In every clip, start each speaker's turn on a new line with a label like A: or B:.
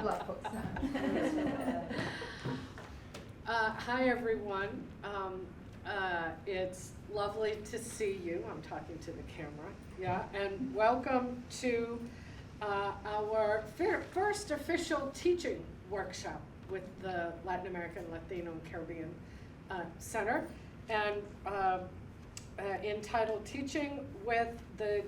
A: Black folks.
B: Hi, everyone. It's lovely to see you. I'm talking to the camera. Yeah, and welcome to our first official teaching workshop with the Latin American, Latino, and Caribbean Center, and entitled Teaching with the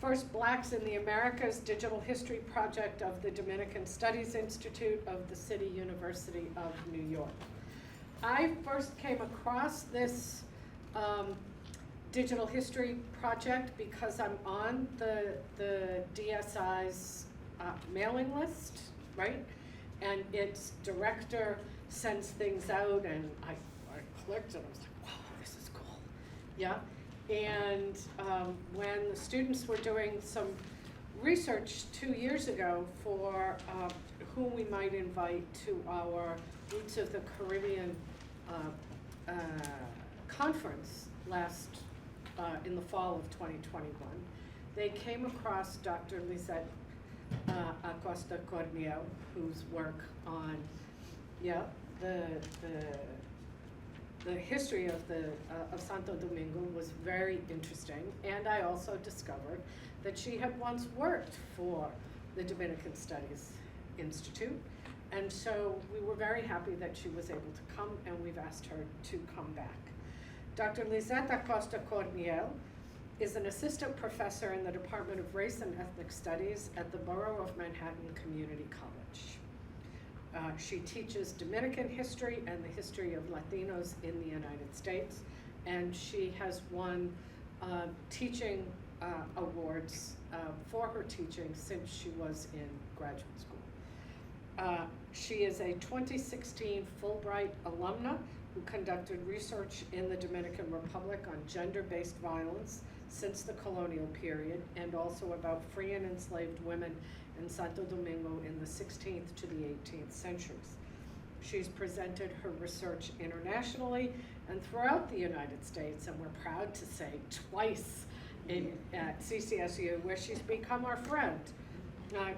B: First Blacks in the Americas Digital History Project of the Dominican Studies Institute of the City University of New York. I first came across this digital history project because I'm on the DSI's mailing list, right? And its director sends things out, and I clicked and I was like, wow, this is cool. Yeah. And when the students were doing some research 2 years ago for who we might invite to our Roots of the Caribbean conference in the fall of 2021, they came across Dr. Lisette Acosta Corniel, whose work on the history of Santo Domingo was very interesting, and I also discovered that she had once worked for the Dominican Studies Institute, and so we were very happy that she was able to come, and we've asked her to come back. Dr. Lisette Acosta Corniel is an assistant professor in the Department of Race and Ethnic Studies at the Borough of Manhattan Community College. She teaches Dominican history and the history of Latinos in the United States, and she has won teaching awards for her teaching since she was in graduate school. She is a 2016 Fulbright alumna who conducted research in the Dominican Republic on gender-based violence since the colonial period, and also about free and enslaved women in Santo Domingo in the 16th to the 18th centuries. She's presented her research internationally and throughout the United States, and we're proud to say twice at CCSU, where she's become our friend.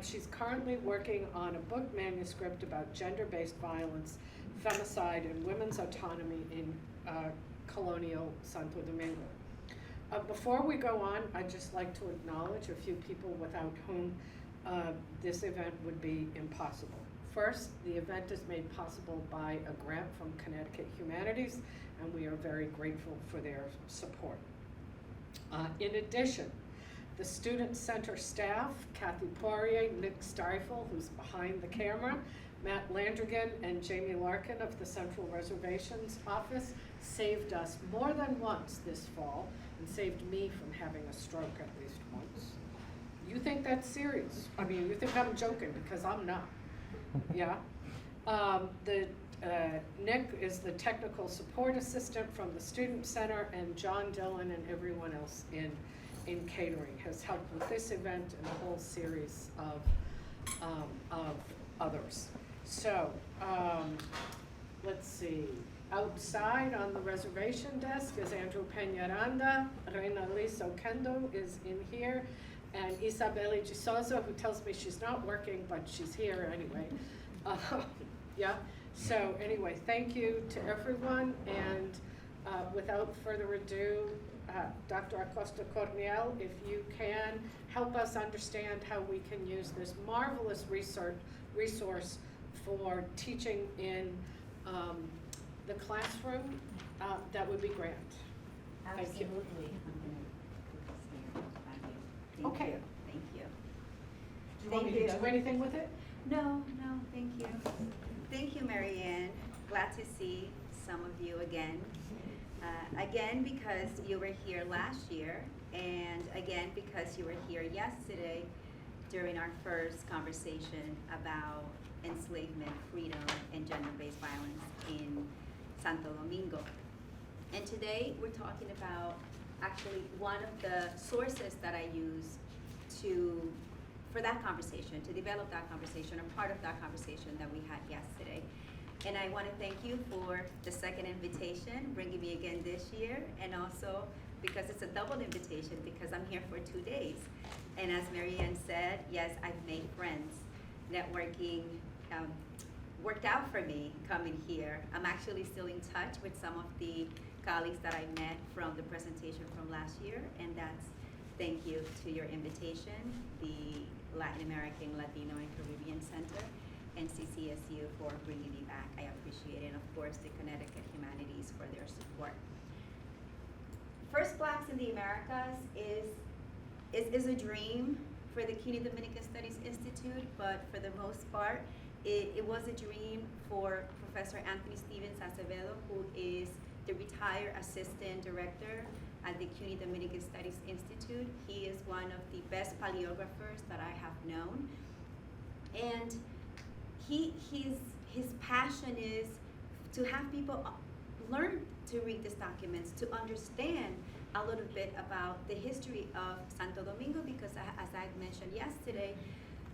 B: She's currently working on a book manuscript about gender-based violence, femicide, and women's autonomy in colonial Santo Domingo. Before we go on, I'd just like to acknowledge a few people without whom this event would be impossible. First, the event is made possible by a grant from Connecticut Humanities, and we are very grateful for their support. In addition, the Student Center staff, Kathy Poirier, Nick Steifel, who's behind the camera, Matt Landrigan, and Jamie Larkin of the Central Reservations Office saved us more than once this fall, and saved me from having a stroke at least once. You think that's serious? I mean, you think I'm joking, because I'm not. Yeah. Nick is the technical support assistant from the Student Center, and John Dillon and everyone else in catering has helped with this event and a whole series of others. So, let's see. Outside on the reservation desk is Andrew Peñaranda, Reina Liz Oquendo is in here, and Isabelle Gisoso, who tells me she's not working, but she's here anyway. Yeah, so anyway, thank you to everyone, and without further ado, Dr. Acosta Corniel, if you can help us understand how we can use this marvelous resource for teaching in the classroom, that would be grand.
C: Absolutely.
B: Thank you.
C: Okay.
B: You.
C: Thank you.
B: Do you want me to do anything with it?
C: No, thank you. Thank you, Marianne. Glad to see some of you again. Again, because you were here last year, and again, because you were here yesterday during our first conversation about enslavement, freedom, and gender-based violence in Santo Domingo. And today we're talking about actually one of the sources that I use for that conversation, to develop that conversation, or part of that conversation that we had yesterday. And I want to thank you for the second invitation, bringing me again this year, and also because it's a double invitation because I'm here for 2 days. And as Marianne said, yes, I've made friends. networking worked out for me coming here. I'm actually still in touch with some of the colleagues that I met from the presentation from last year, and that's thank you to your invitation, the Latin American, Latino, and Caribbean Center, and CCSU for bringing me back. I appreciate it, and of course the Connecticut Humanities for their support. First Blacks in the Americas is a dream for the CUNY Dominican Studies Institute, but for the most part, it was a dream for Professor Anthony Stevens Acevedo, who is the retired assistant director at the CUNY Dominican Studies Institute. He is one of the best paleographers that I have known. And his passion is to have people learn to read these documents, to understand a little bit about the history of Santo Domingo, because as I mentioned yesterday,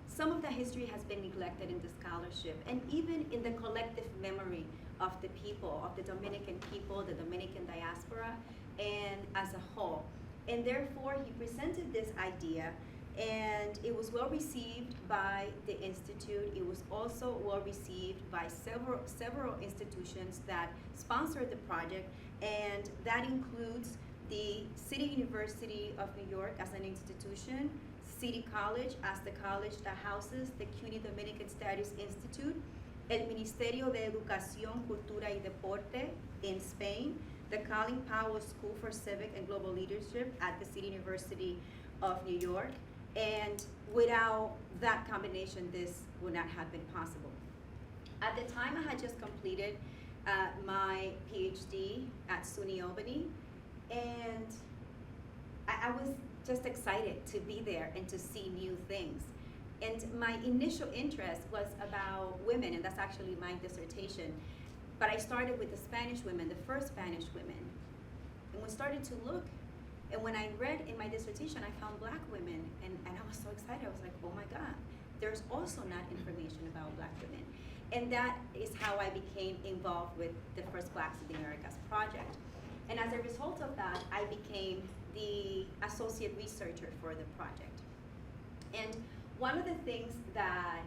C: some of the history has been neglected in the scholarship and even in the collective memory of the people, of the Dominican people, the Dominican diaspora, and as a whole. And therefore, he presented this idea, and it was well received by the Institute. It was also well received by several institutions that sponsored the project, and that includes the City University of New York as an institution, City College as the college that houses the CUNY Dominican Studies Institute, el Ministerio de Educación, Cultura y Deporte in Spain, the Colin Powell School for Civic and Global Leadership at the City University of New York. And without that combination, this would not have been possible. At the time, I had just completed my PhD at SUNY Albany, and I was just excited to be there and to see new things. And my initial interest was about women, and that's actually my dissertation. But I started with the Spanish women, the first Spanish women. And we started to look, and when I read in my dissertation, I found Black women, and I was so excited. I was like, oh my God, there's also not information about Black women. And that is how I became involved with the First Blacks in the Americas project. And as a result of that, I became the associate researcher for the project. And one of the things that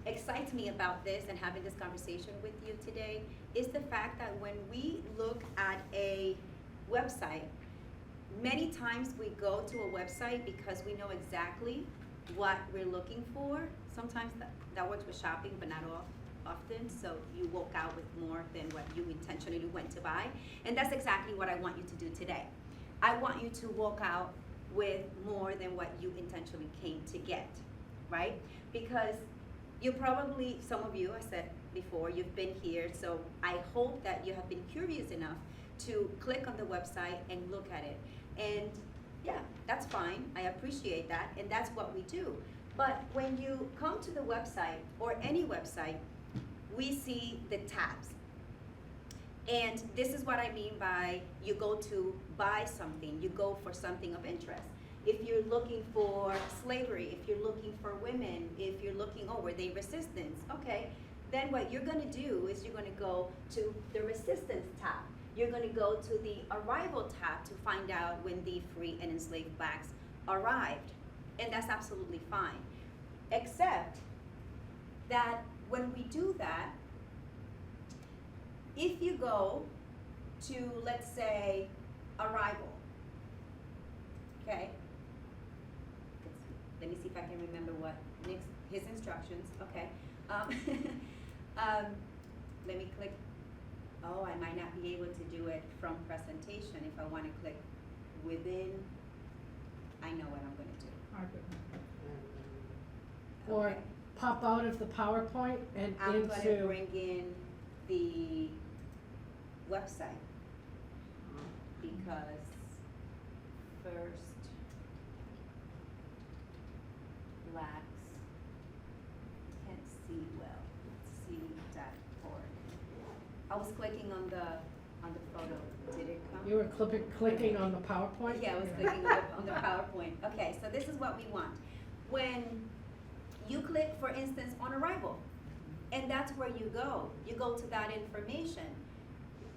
C: excites me about this and having this conversation with you today is the fact that when we look at a website, many times we go to a website because we know exactly what we're looking for. Sometimes that works with shopping, but not often, so you walk out with more than what you intentionally went to buy. And that's exactly what I want you to do today. I want you to walk out with more than what you intentionally came to get, right? Because you probably, some of you, I said before, you've been here, so I hope that you have been curious enough to click on the website and look at it. And yeah, that's fine, I appreciate that, and that's what we do. But when you come to the website, or any website, we see the tabs. And this is what I mean by you go to buy something, you go for something of interest. If you're looking for slavery, if you're looking for women, if you're looking, oh, were they resistance? Okay, then what you're gonna do is you're gonna go to the resistance tab. You're gonna go to the arrival tab to find out when the free and enslaved Blacks arrived. And that's absolutely fine. Except that when we do that, if you go to, let's say, arrival, okay? Let me see if I can remember what Nick's, his instructions, okay. Let me click, oh, I might not be able to do it from presentation. If I wanna click within, I know what I'm gonna do.
B: Or
C: Okay.
B: pop out of the PowerPoint and
C: I'm gonna
B: into,
C: bring in the website, because First Blacks, can't see well, see.org. I was clicking on the photo, did it come?
B: you were clicking on the PowerPoint?
C: Yeah, I was clicking on the PowerPoint. Okay, so this is what we want. When you click, for instance, on arrival, and that's where you go to that information,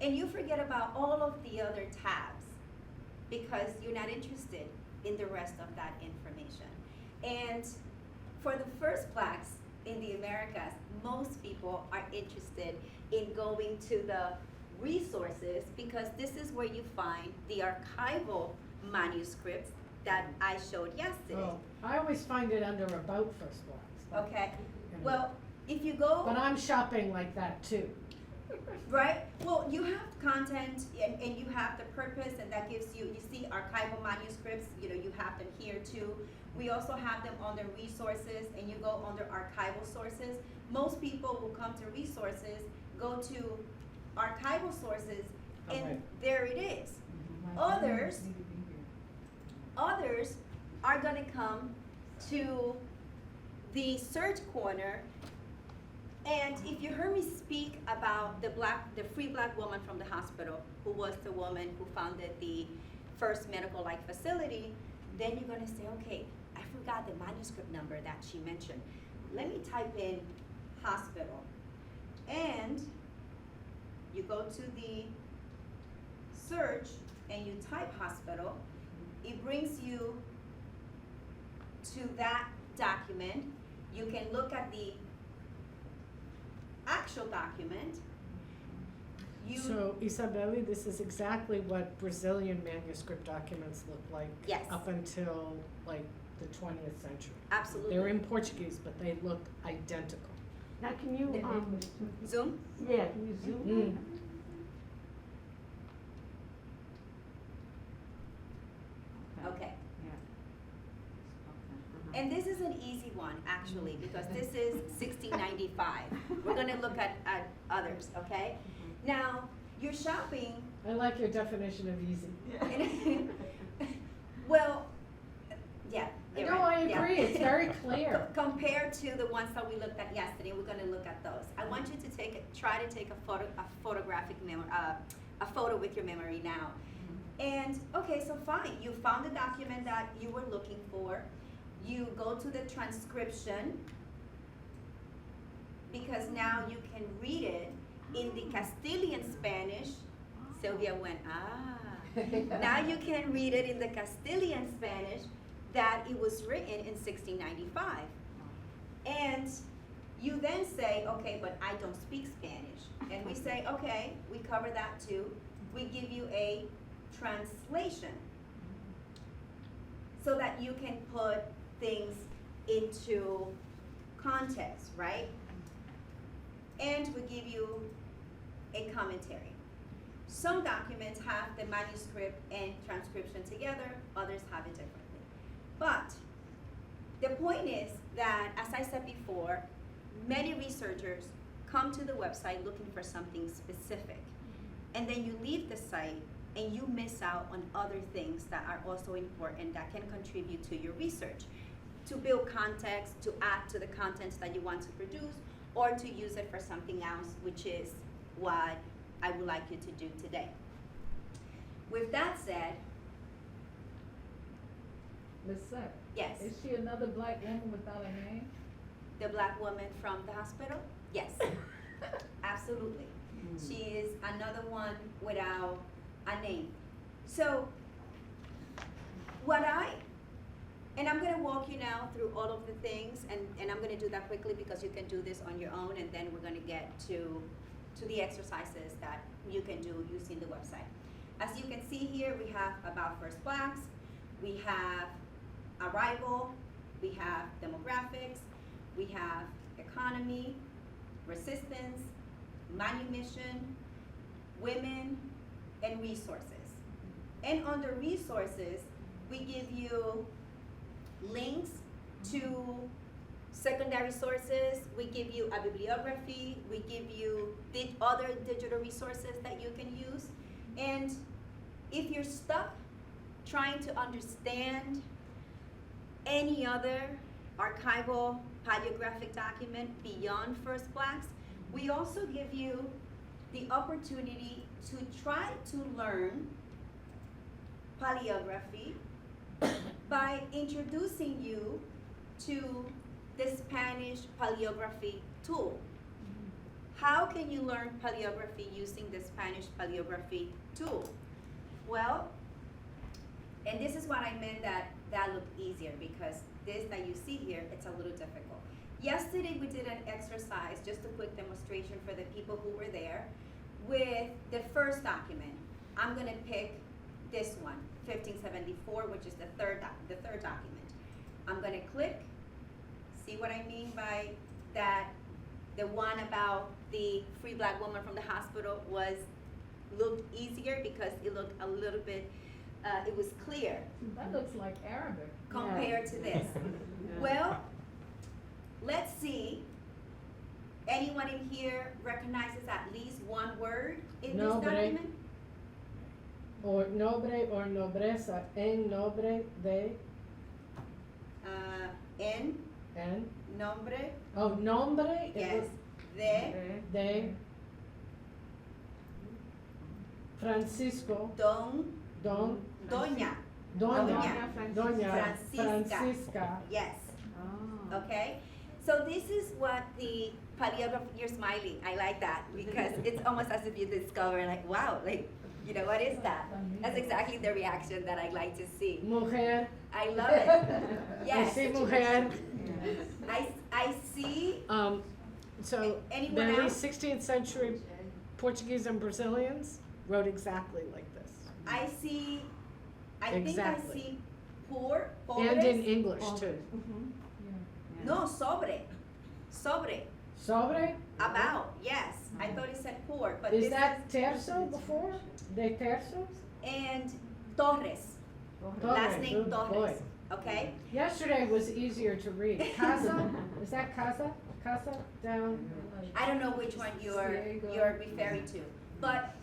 C: and you forget about all of the other tabs because you're not interested in the rest of that information. And for the First Blacks in the Americas, most people are interested in going to the resources because this is where you find the archival manuscripts that I showed yesterday.
B: Oh, I always find it under About First Blacks.
C: Okay,
B: You know.
C: well, if you go.
B: But I'm shopping like that too.
C: Right? Well, you have content and you have the purpose, and that gives you see archival manuscripts, you have them here too. We also have them under resources, and you go under archival sources. Most people who come to resources go to archival sources, and
B: Okay.
C: there it is. Others are gonna come to the search corner. And if you heard me speak about the free black woman from the hospital, who was the woman who founded the first medical-like facility, then you're gonna say, okay, I forgot the manuscript number that she mentioned. Let me type in hospital. And you go to the search and you type hospital. It brings you to that document. You can look at the actual document.
B: So Isabelle, this is exactly what Brazilian manuscript documents look like.
C: Yes.
B: Up until like the 20th century.
C: Absolutely.
B: They're in Portuguese, but they look identical.
A: Now, can you,
C: Zoom?
A: yeah, can you zoom?
B: Mm.
C: Okay.
A: Yeah.
C: And this is an easy one, actually, because this is 1695. We're gonna look at others, okay? Now, you're shopping.
B: I like your definition of easy.
C: Well, yeah, you're
B: No,
C: right.
B: I
C: Yeah.
B: agree, it's very clear.
C: Compared to the ones that we looked at yesterday, we're gonna look at those. I want you to try to take a photo with your memory now. And, okay, so fine, you found the document that you were looking for. You go to the transcription, because now you can read it in the Castilian Spanish. Sylvia went, ah. Now you can read it in the Castilian Spanish that it was written in 1695. And you then say, okay, but I don't speak Spanish. And we say, okay, we cover that too. We give you a translation so that you can put things into context, right? And we give you a commentary. Some documents have the manuscript and transcription together, others have it differently. But the point is that, as I said before, many researchers come to the website looking for something specific. And then you leave the site and you miss out on other things that are also important that can contribute to your research, to build context, to add to the contents that you want to produce, or to use it for something else, which is what I would like you to do today. With that said,
A: Lisette,
C: yes,
A: is she another black woman without a name?
C: the black woman from the hospital, yes, absolutely. She is another one without a name. So, and I'm gonna walk you now through all of the things, and I'm gonna do that quickly because you can do this on your own, and then we're gonna get to the exercises that you can do using the website. As you can see here, we have About First Blacks, we have Arrival, we have Demographics, we have Economy, Resistance, Manumission, Women, and Resources. And under Resources, we give you links to secondary sources, we give you a bibliography, we give you other digital resources that you can use. And if you're stuck trying to understand any other archival paleographic document beyond First Blacks, we also give you the opportunity to try to learn paleography by introducing you to the Spanish paleography tool. How can you learn paleography using the Spanish paleography tool? Well, and this is what I meant that looked easier, because this that you see here, it's a little difficult. Yesterday we did an exercise, just a quick demonstration for the people who were there, with the first document. I'm gonna pick this one, 1574, which is the third document. I'm gonna click, see what I mean by that, the one about the free black woman from the hospital looked easier because it looked a little bit, it was clear
A: That looks like Arabic.
C: compared to this. Well, let's see. Anyone in here recognizes at least one word in this
D: Nobre.
C: document?
D: Or nobre or nobreza, en nombre de,
C: En,
D: en,
C: nombre,
D: oh, nombre.
C: yes,
D: De Francisco,
C: don,
D: don,
C: doña,
D: doña, doña
C: Francisca.
D: Francisca.
C: yes,
A: Oh.
C: okay? So this is what the paleography, you're smiling, I like that, because it's almost as if you discover like, wow, like, you know, what is that? That's exactly the reaction that I like to see.
D: Mujer.
C: I love it. Yes.
D: Sí, mujer.
C: I see,
D: So,
C: Anyone
D: the early
C: else?
D: 16th century Portuguese and Brazilians wrote exactly like this.
C: I see, I think I
D: Exactly.
C: see pobres.
D: And in English too.
C: No, sobre,
D: Sobre,
C: about, yes, I thought it said poor, but
D: is
C: this
D: that terzo before? De terzo?
C: and Torres,
D: Torres,
C: last name
D: good
C: Torres,
D: boy.
C: okay?
D: Yesterday was easier to read. Casa, is that casa? Casa down?
C: I don't know which one you're referring to, but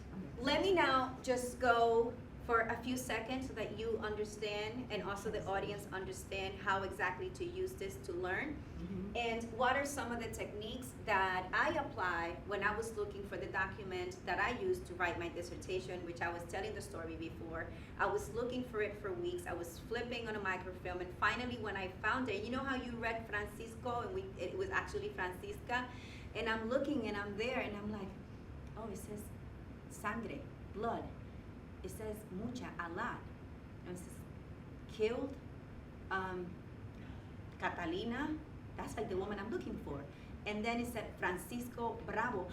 C: let me now just go for a few seconds so that you understand and also the audience understand how exactly to use this to learn. And what are some of the techniques that I applied when I was looking for the document that I used to write my dissertation, which I was telling the story before. I was looking for it for weeks. I was flipping on a microfilm, and finally when I found it, you know how you read Francisco and it was actually Francisca? And I'm looking and I'm there and I'm like, oh, it says sangre, blood. It says mucha, a lot. And it says killed, Catalina, that's like the woman I'm looking for. And then it said Francisco Bravo.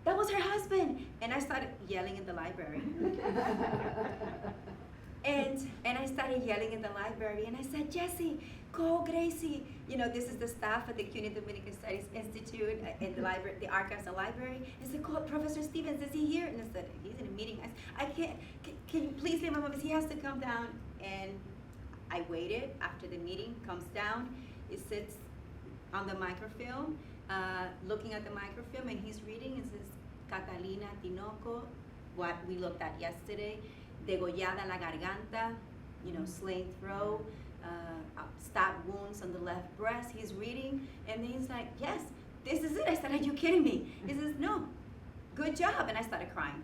C: That was her husband. And I started yelling in the library. And I started yelling in the library and I said, Jessie, call Gracie. You know, this is the staff at the CUNY Dominican Studies Institute in the library, the archives and library. I said, call Professor Stevens, is he here? And I said, he's in a meeting. I can't, can you please leave him, because he has to come down. And I waited after the meeting comes down. It sits on the microfilm, looking at the microfilm, and he's reading. It says, Catalina Tinoco, what we looked at yesterday, degollada la garganta, you know, slain throat, stab wounds on the left breast. He's reading, and he's like, yes, this is it. I said, are you kidding me? He says, no, good job. And I started crying.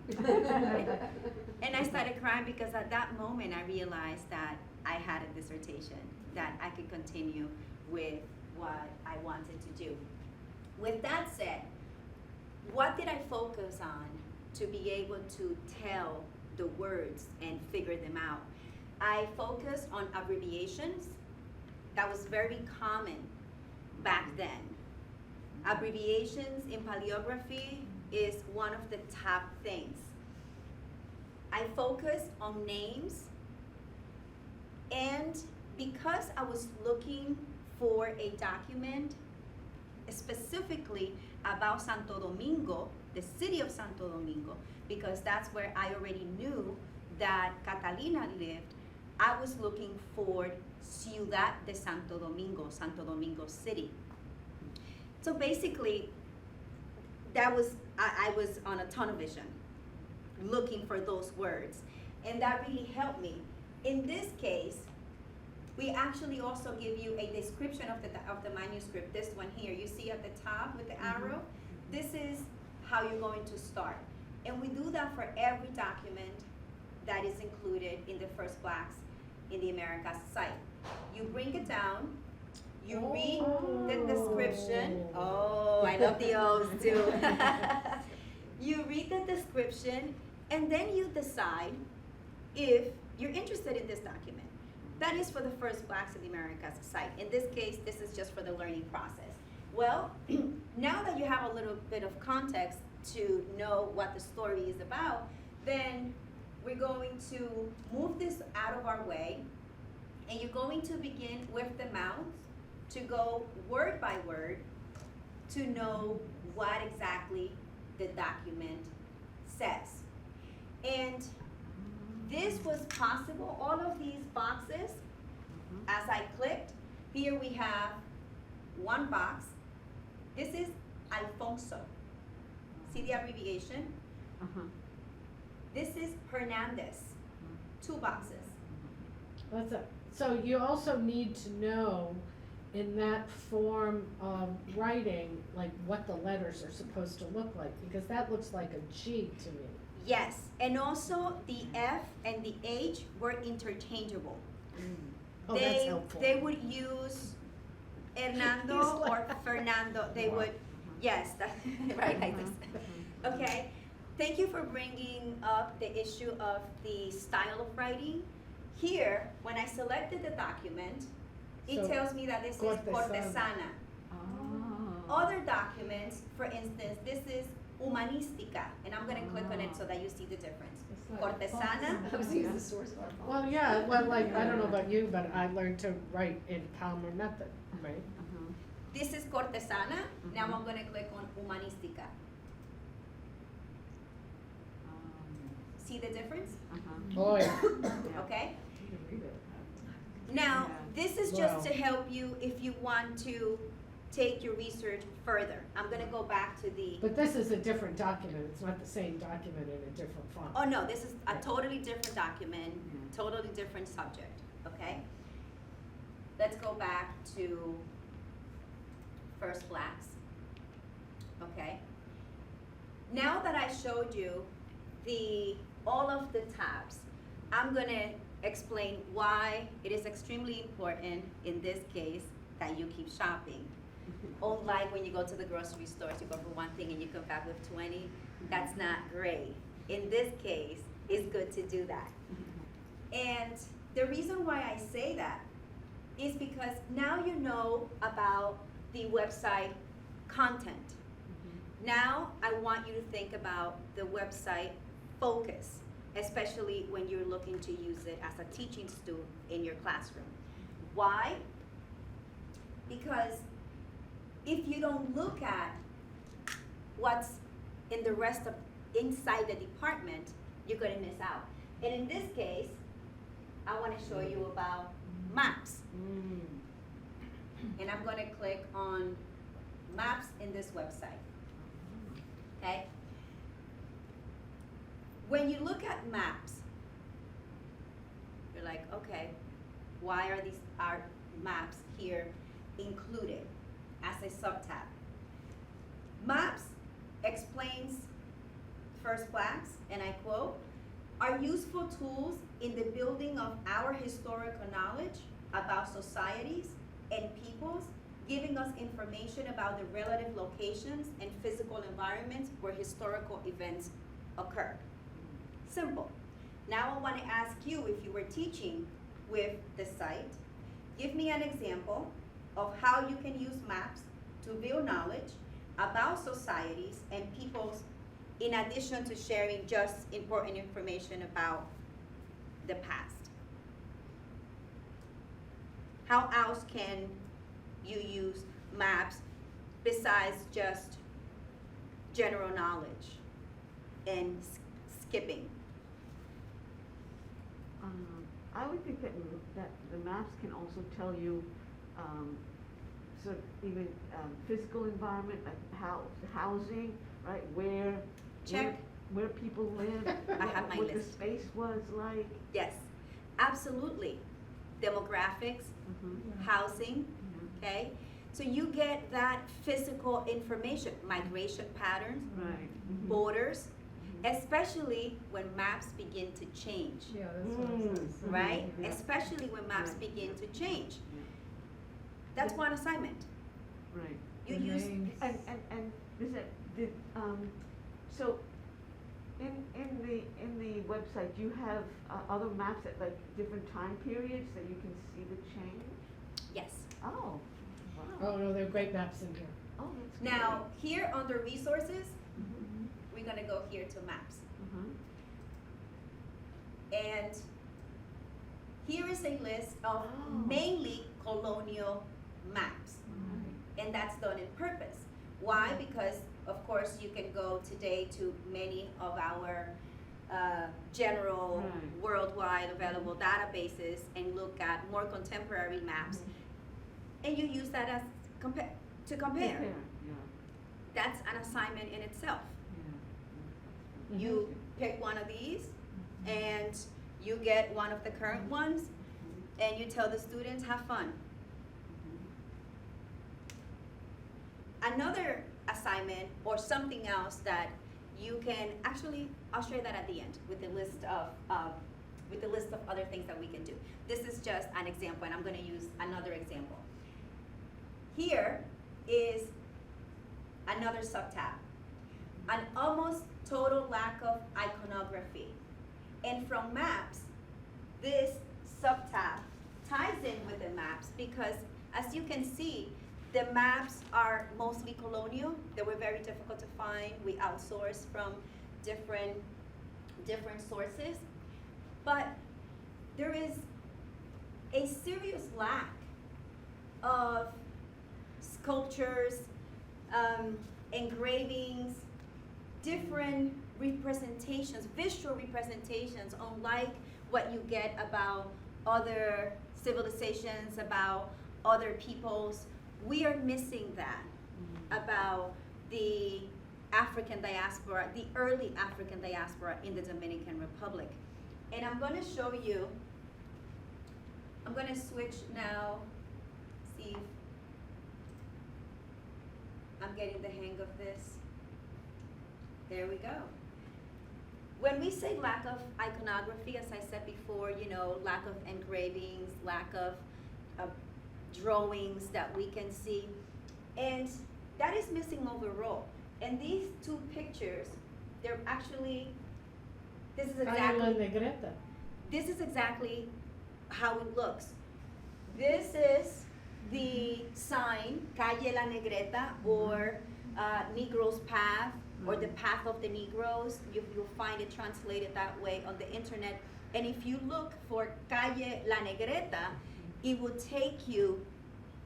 C: And I started crying because at that moment I realized that I had a dissertation, that I could continue with what I wanted to do. With that said, what did I focus on to be able to tell the words and figure them out? I focused on abbreviations. That was very common back then. Abbreviations in paleography is one of the top things. I focused on names, and because I was looking for a document specifically about Santo Domingo, the city of Santo Domingo, because that's where I already knew that Catalina lived, I was looking for Ciudad de Santo Domingo City. So basically, that was, I was on a tunnel vision, looking for those words, and that really helped me. In this case, we actually also give you a description of the manuscript, this one here. You see at the top with the arrow? This is how you're going to start. And we do that for every document that is included in the First Blacks in the Americas site. You bring it down, you read the description. Oh, I love the O's too. You read the description, and then you decide if you're interested in this document. That is for the First Blacks in the Americas site. In this case, this is just for the learning process. Well, now that you have a little bit of context to know what the story is about, then we're going to move this out of our way, and you're going to begin with the mouth to go word by word to know what exactly the document says. And this was possible, all of these boxes, as I clicked, here we have one box. This is Alfonso. See the abbreviation? This is Hernandez, 2 boxes.
D: That's it. So you also need to know in that form of writing, like what the letters are supposed to look like, because that looks like a G to me.
C: Yes, and also the F and the H were interchangeable.
D: Oh, that's helpful.
C: They would use Hernando or Fernando. They would, yes, that, right, like this. Okay, thank you for bringing up the issue of the style of writing. Here, when I selected the document, it
D: So,
C: tells me that this is
D: cortesana.
C: cortesana.
A: Oh.
C: Other documents, for instance, this is humanística, and I'm gonna click on it so that you see the difference.
A: It's like
C: Cortesana.
A: I was using the source code.
D: Well, yeah, well, like, I don't know about you, but I learned to write in Palmer method, right?
C: This is cortesana. Now I'm gonna click on humanística. See the difference?
D: Oh, yeah.
C: Okay?
A: You can read it.
C: Now, this is just
D: Wow.
C: to help you if you want to take your research further. I'm gonna go back to the,
D: But this is a different document, it's not the same document in a different font.
C: oh no, this is a totally different document, totally different subject, okay? Let's go back to First Flags, okay? Now that I showed you all of the tabs, I'm gonna explain why it is extremely important in this case that you keep shopping. Unlike when you go to the grocery stores, you go for one thing and you come back with 20, that's not great. In this case, it's good to do that. And the reason why I say that is because now you know about the website content. Now I want you to think about the website focus, especially when you're looking to use it as a teaching tool in your classroom. Why? Because if you don't look at what's in the rest of inside the department, you're gonna miss out. And in this case, I wanna show you about maps. And I'm gonna click on maps in this website, okay? When you look at maps, you're like, okay, why are these maps here included as a subtab? Maps explains First Flags, and I quote, are useful tools in the building of our historical knowledge about societies and peoples, giving us information about the relative locations and physical environments where historical events occur. Simple. Now I want to ask you, if you were teaching with the site, give me an example of how you can use maps to build knowledge about societies and peoples, in addition to sharing just important information about the past. How else can you use maps besides just general knowledge and skipping?
E: I would think that the maps can also tell you sort of even physical environment, like housing, right?
C: Check.
E: Where people live.
C: I have my
E: what
C: list.
E: the space was like.
C: Yes, absolutely. Demographics, housing, okay? So you get that physical information, migration patterns,
E: Right.
C: borders, especially when maps begin to change,
A: Yeah, that's what it says.
C: right?
E: Yeah.
C: Especially when maps
E: Right.
C: begin to change.
E: Yeah.
C: That's one assignment.
E: Right.
C: You
A: The
C: use,
A: names.
E: And Lisette, did so in the website, you have other maps at like different time periods that you can see the change?
C: yes.
E: Oh, wow.
D: Oh, no, there are great maps in here.
E: Oh, that's
C: Now, here under resources,
E: Mhm.
C: we're gonna go here to maps.
E: Mhm.
C: And here is a list of
E: Oh.
C: mainly colonial maps. And that's done in purpose. Why? Because, of course, you can go today to many of our general
E: Right.
C: worldwide available databases and look at more contemporary maps, and you use that as to compare.
E: Yeah.
C: That's an assignment in itself.
E: Yeah.
C: You pick one of these, and you get one of the current ones, and you tell the students, have fun. Another assignment or something else that you can actually, I'll share that at the end with the list of other things that we can do. This is just an example, and I'm going to use another example. Here is another subtab, an almost total lack of iconography. And from maps, this subtab ties in with the maps because, as you can see, the maps are mostly colonial. They were very difficult to find. We outsourced from different sources. But there is a serious lack of sculptures, engravings, different representations, visual representations, unlike what you get about other civilizations, about other peoples. We are missing that about the African diaspora, the early African diaspora in the Dominican Republic. And I'm going to show you, I'm going to switch now, see if I'm getting the hang of this. There we go. When we say lack of iconography, as I said before, lack of engravings, lack of drawings that we can see, and that is missing overall. And these two pictures, they're actually, this is
D: Calle La
C: exactly
D: Negreta.
C: how it looks. This is the sign, Calle La Negreta, or Negro's Path, or the Path of the Negroes. You'll find it translated that way on the internet. And if you look for Calle La Negreta, it will take you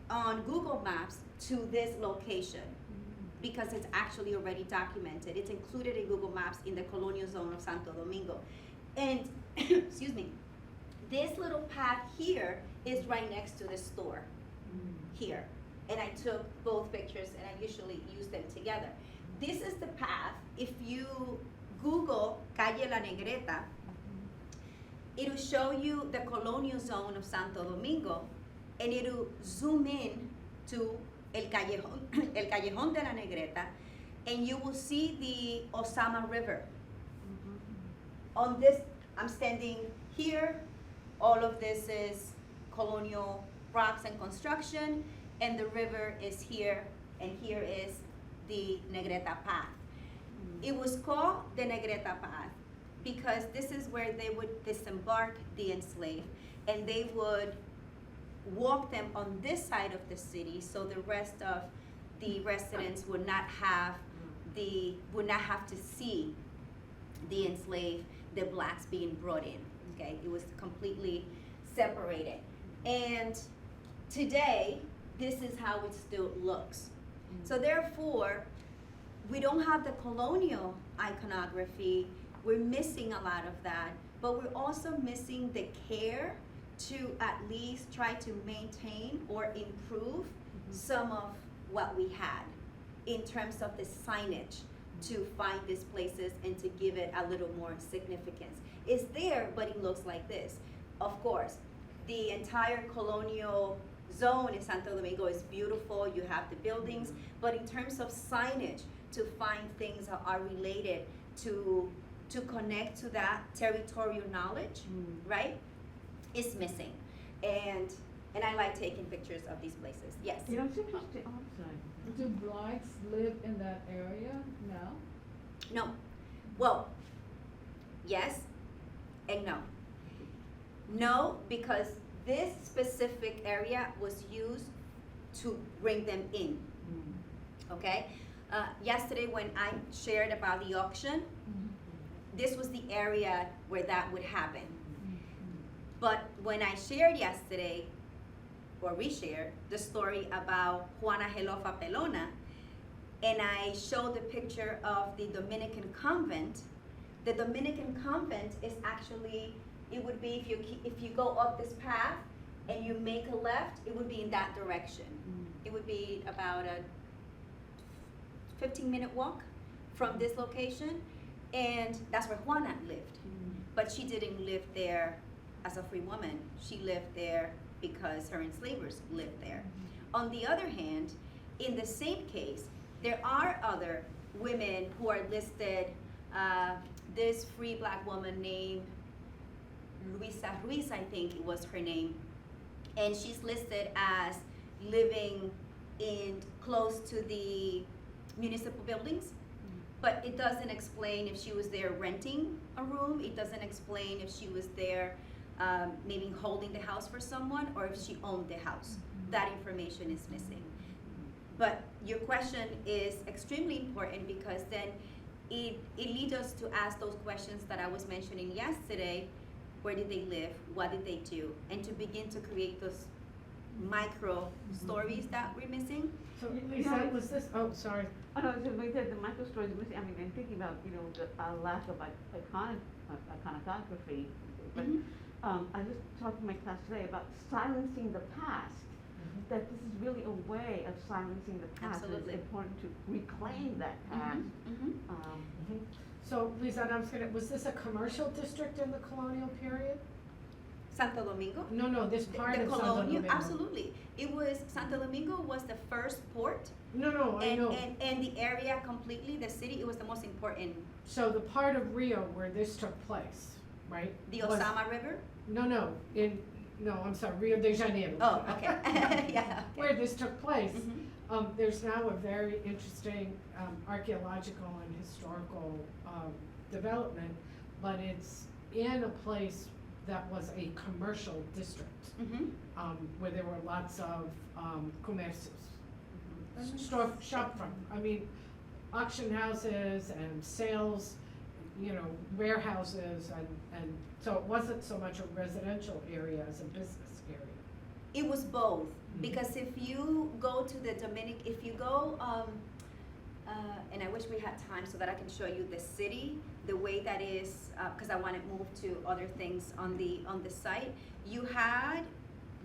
C: on Google Maps to this location because it's actually already documented. It's included in Google Maps in the colonial zone of Santo Domingo. And, excuse me, this little path here is right next to the store, here. And I took both pictures and I usually use them together. This is the path. If you Google Calle La Negreta, it'll show you the colonial zone of Santo Domingo, and it'll zoom in to El Callejón de la Negreta, and you will see the Osama River. On this, I'm standing here. All of this is colonial rocks and construction, and the river is here, and here is the Negreta Path. It was called the Negreta Path because this is where they would disembark the enslaved, and they would walk them on this side of the city, so the rest of the residents would not have to see the enslaved, the blacks being brought in. Okay, it was completely separated, and today this is how it still looks. So therefore, we don't have the colonial iconography. We're missing a lot of that, but we're also missing the care to at least try to maintain or improve some of what we had in terms of the signage to find these places and to give it a little more significance. It's there, but it looks like this. Of course, the entire colonial zone in Santo Domingo is beautiful. You have the buildings, but in terms of signage, to find things that are related to connect to that territorial knowledge, right, is missing. And I like taking pictures of these places. Yes.
E: It's interesting. Oh, I'm sorry.
A: Do blacks live in that area now?
C: No. Well, yes and no. No, because this specific area was used to bring them in. Okay? Yesterday when I shared about the auction, this was the area where that would happen. But when I shared yesterday, or reshared, the story about Juana Gelofa Pelona, and I showed the picture of the Dominican convent, the Dominican convent is actually, it would be if you go up this path and you make a left, it would be in that direction. It would be about a 15-minute walk from this location, and that's where Juana lived. But she didn't live there as a free woman. She lived there because her enslavers lived there. On the other hand, in the same case, there are other women who are listed. This free black woman named Luisa Ruiz, I think it was her name, and she's listed as living in close to the municipal buildings, but it doesn't explain if she was there renting a room. It doesn't explain if she was there maybe holding the house for someone, or if she owned the house. That information is missing. But your question is extremely important, because then it leads us to ask those questions that I was mentioning yesterday. Where did they live? What did they do? And to begin to create those micro stories that we're missing.
D: So Lisette, was this, oh, sorry.
E: Oh, no, so we did the micro stories missing. I mean, and thinking about, you know, the lack of iconography. But I just talked to my class today about silencing the past. That this is really a way of silencing the past.
C: Absolutely.
E: It's important to reclaim that past.
D: So Lisette, was this a commercial district in the colonial period?
C: Santo Domingo?
D: No, this part
C: The
D: of Santo
C: colonial,
D: Domingo.
C: absolutely. It was, Santo Domingo was the first port.
D: No, I know.
C: And the area completely, the city, it was the most important.
D: So the part of Rio where this took place, right?
C: The
D: was-
C: Osama River?
D: No, I'm sorry, Rio de Janeiro.
C: Oh, okay. Yeah.
D: Where this took place.
C: Mhm.
D: There's now a very interesting archaeological and historical development, but it's in a place that was a commercial district,
C: Mhm.
D: where there were lots of comercios, shopfront, auction houses and sales, warehouses, and so it wasn't so much a residential area as a business area.
C: It was both, because if you go to the if you go, and I wish we had time so that I can show you the city, the way that is, because I want to move to other things on the site. You had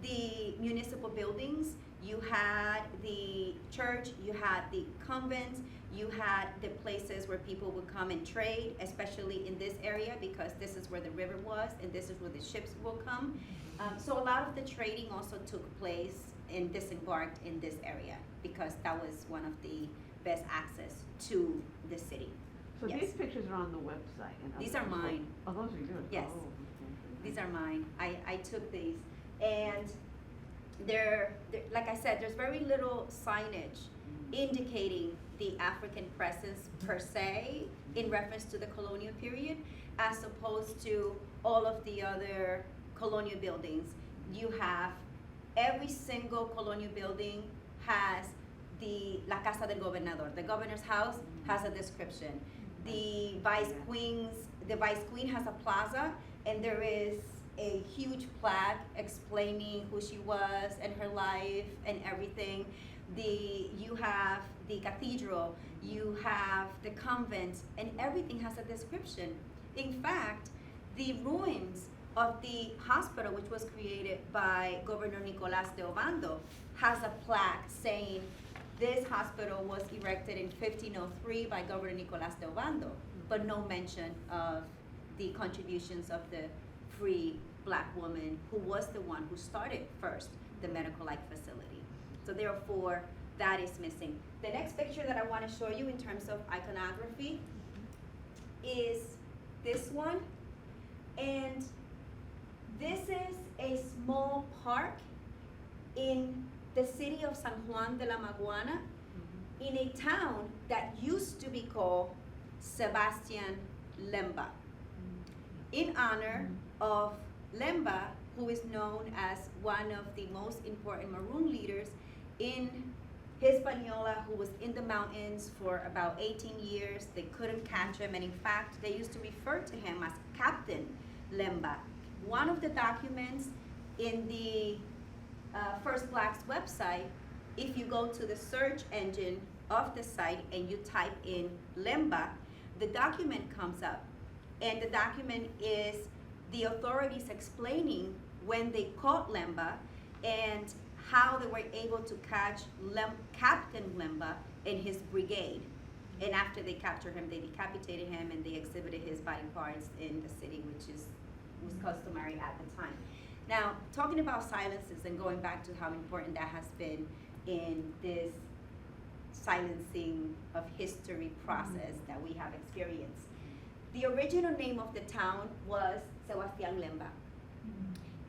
C: the municipal buildings, you had the church, you had the convents, you had the places where people would come and trade, especially in this area, because this is where the river was and this is where the ships will come. So a lot of the trading also took place and disembarked in this area, because that was one of the best access to the city.
E: So
C: Yes.
E: these pictures are on the website.
C: These are mine.
E: Oh, those are yours?
C: Yes.
E: Oh, okay.
C: These are mine. I took these, and they're like I said, there's very little signage indicating the African presence per se in reference to the colonial period, as opposed to all of the other colonial buildings. You have every single colonial building has the La Casa del Gobernador. The governor's house has a description. The vice queen has a plaza, and there is a huge plaque explaining who she was and her life and everything. You have the cathedral, you have the convent, and everything has a description. In fact, the ruins of the hospital, which was created by Governor Nicolás de Obando, has a plaque saying this hospital was erected in 1503 by Governor Nicolás de Obando, but no mention of the contributions of the free black woman who was the one who started first the medical-like facility. So therefore, that is missing. The next picture that I want to show you in terms of iconography is this one. And this is a small park in the city of San Juan de la Maguana, in a town that used to be called Sebastian Lemba, in honor of Lemba, who is known as one of the most important Maroon leaders in Hispaniola, who was in the mountains for about 18 years. They couldn't catch him, and in fact, they used to refer to him as Captain Lemba. One of the documents in the First Blacks website, if you go to the search engine of the site and you type in Lemba, the document comes up. And the document is the authorities explaining when they caught Lemba and how they were able to catch Captain Lemba and his brigade. And after they captured him, they decapitated him and they exhibited his body parts in the city, which was customary at the time. Now, talking about silences and going back to how important that has been in this silencing of history process that we have experienced. The original name of the town was Sebastián Lemba.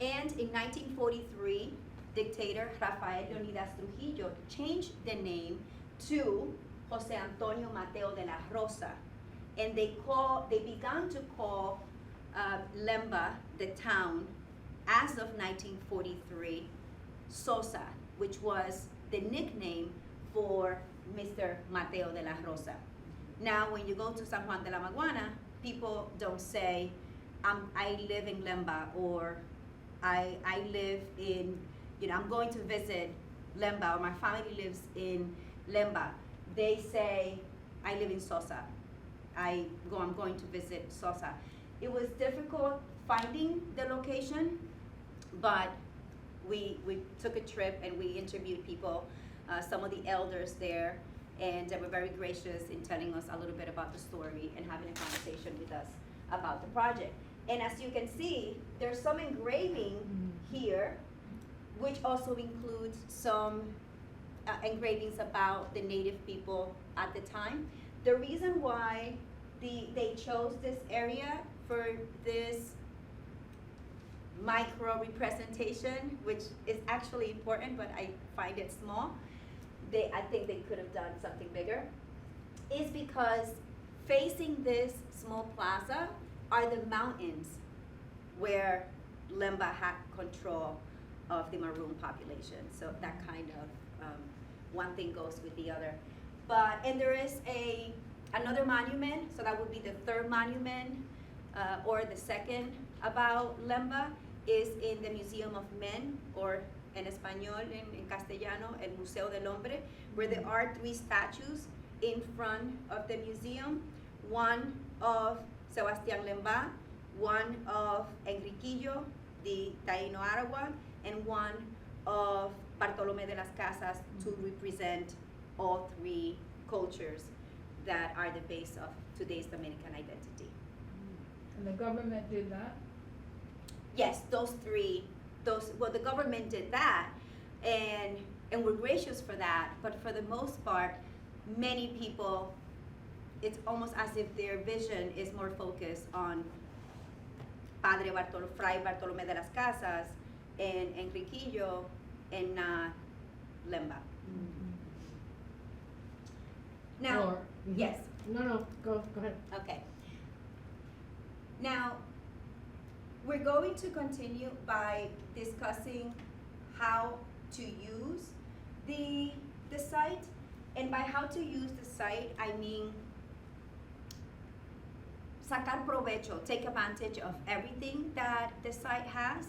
C: And in 1943, dictator Rafael Leonidas Trujillo changed the name to José Antonio Mateo de la Rosa. And they began to call Lemba, the town, as of 1943, Sosa, which was the nickname for Mr. Mateo de la Rosa. Now, when you go to San Juan de la Maguana, people don't say, I live in Lemba, or I live in, I'm going to visit Lemba, or my family lives in Lemba. They say, I live in Sosa. I'm going to visit Sosa. It was difficult finding the location, but we took a trip and we interviewed people, some of the elders there, and they were very gracious in telling us a little bit about the story and having a conversation with us about the project. And as you can see, there's some engraving here, which also includes some engravings about the native people at the time. The reason why they chose this area for this micro representation, which is actually important, but I find it small. I think they could have done something bigger, is because facing this small plaza are the mountains where Lemba had control of the maroon population. So that kind of one thing goes with the other. And there is another monument, so that would be the third monument, or the second about Lemba, is in the Museum of Men, or en español, en castellano, el Museo del Hombre, where there are 3 statues in front of the museum, one of Sebastián Lemba, one of Enriquillo, the Taíno Arawak, and one of Bartolomé de las Casas, to represent all 3 cultures that are the base of today's Dominican identity.
A: And the government did that?
C: Yes, those 3. The government did that, and we're gracious for that, but for the most part, many people, it's almost as if their vision is more focused on Fray Bartolomé de las Casas and Enriquillo and not Lemba. Now, yes.
D: No, go ahead.
C: Okay. Now, we're going to continue by discussing how to use the site. And by how to use the site, I mean sacar provecho, take advantage of everything that the site has.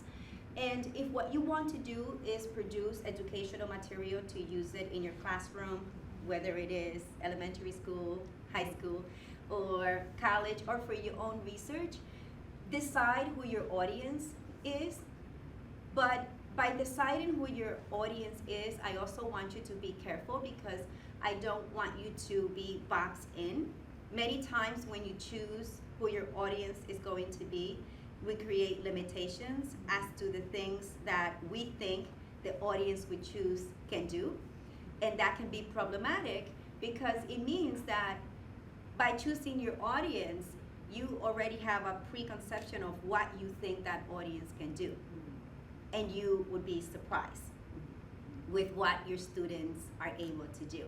C: And if what you want to do is produce educational material to use it in your classroom, whether it is elementary school, high school, or college, or for your own research, decide who your audience is. But by deciding who your audience is, I also want you to be careful, because I don't want you to be boxed in. Many times when you choose who your audience is going to be, we create limitations as to the things that we think the audience we choose can do. And that can be problematic, because it means that by choosing your audience, you already have a preconception of what you think that audience can do. And you would be surprised with what your students are able to do.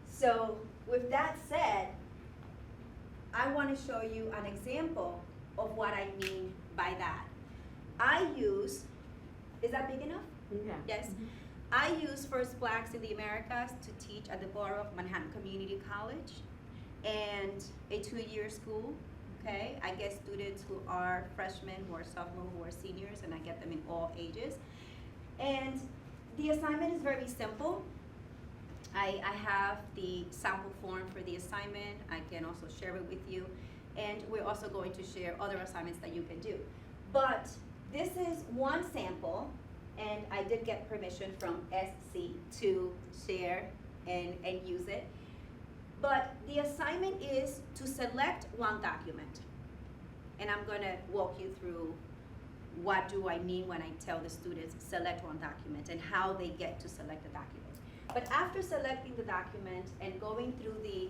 C: So with that said, I want to show you an example of what I mean by that. I use, is that big enough?
E: Yeah.
C: Yes. I use First Blacks in the Americas to teach at the Borough of Manhattan Community College and a 2-year school, okay? I get students who are freshmen, who are sophomore, who are seniors, and I get them in all ages. And the assignment is very simple. I have the sample form for the assignment. I can also share it with you. And we're also going to share other assignments that you can do. But this is one sample, and I did get permission from SC to share and use it. But the assignment is to select one document. And I'm gonna walk you through what do I mean when I tell the students select one document and how they get to select the document. But after selecting the document and going through the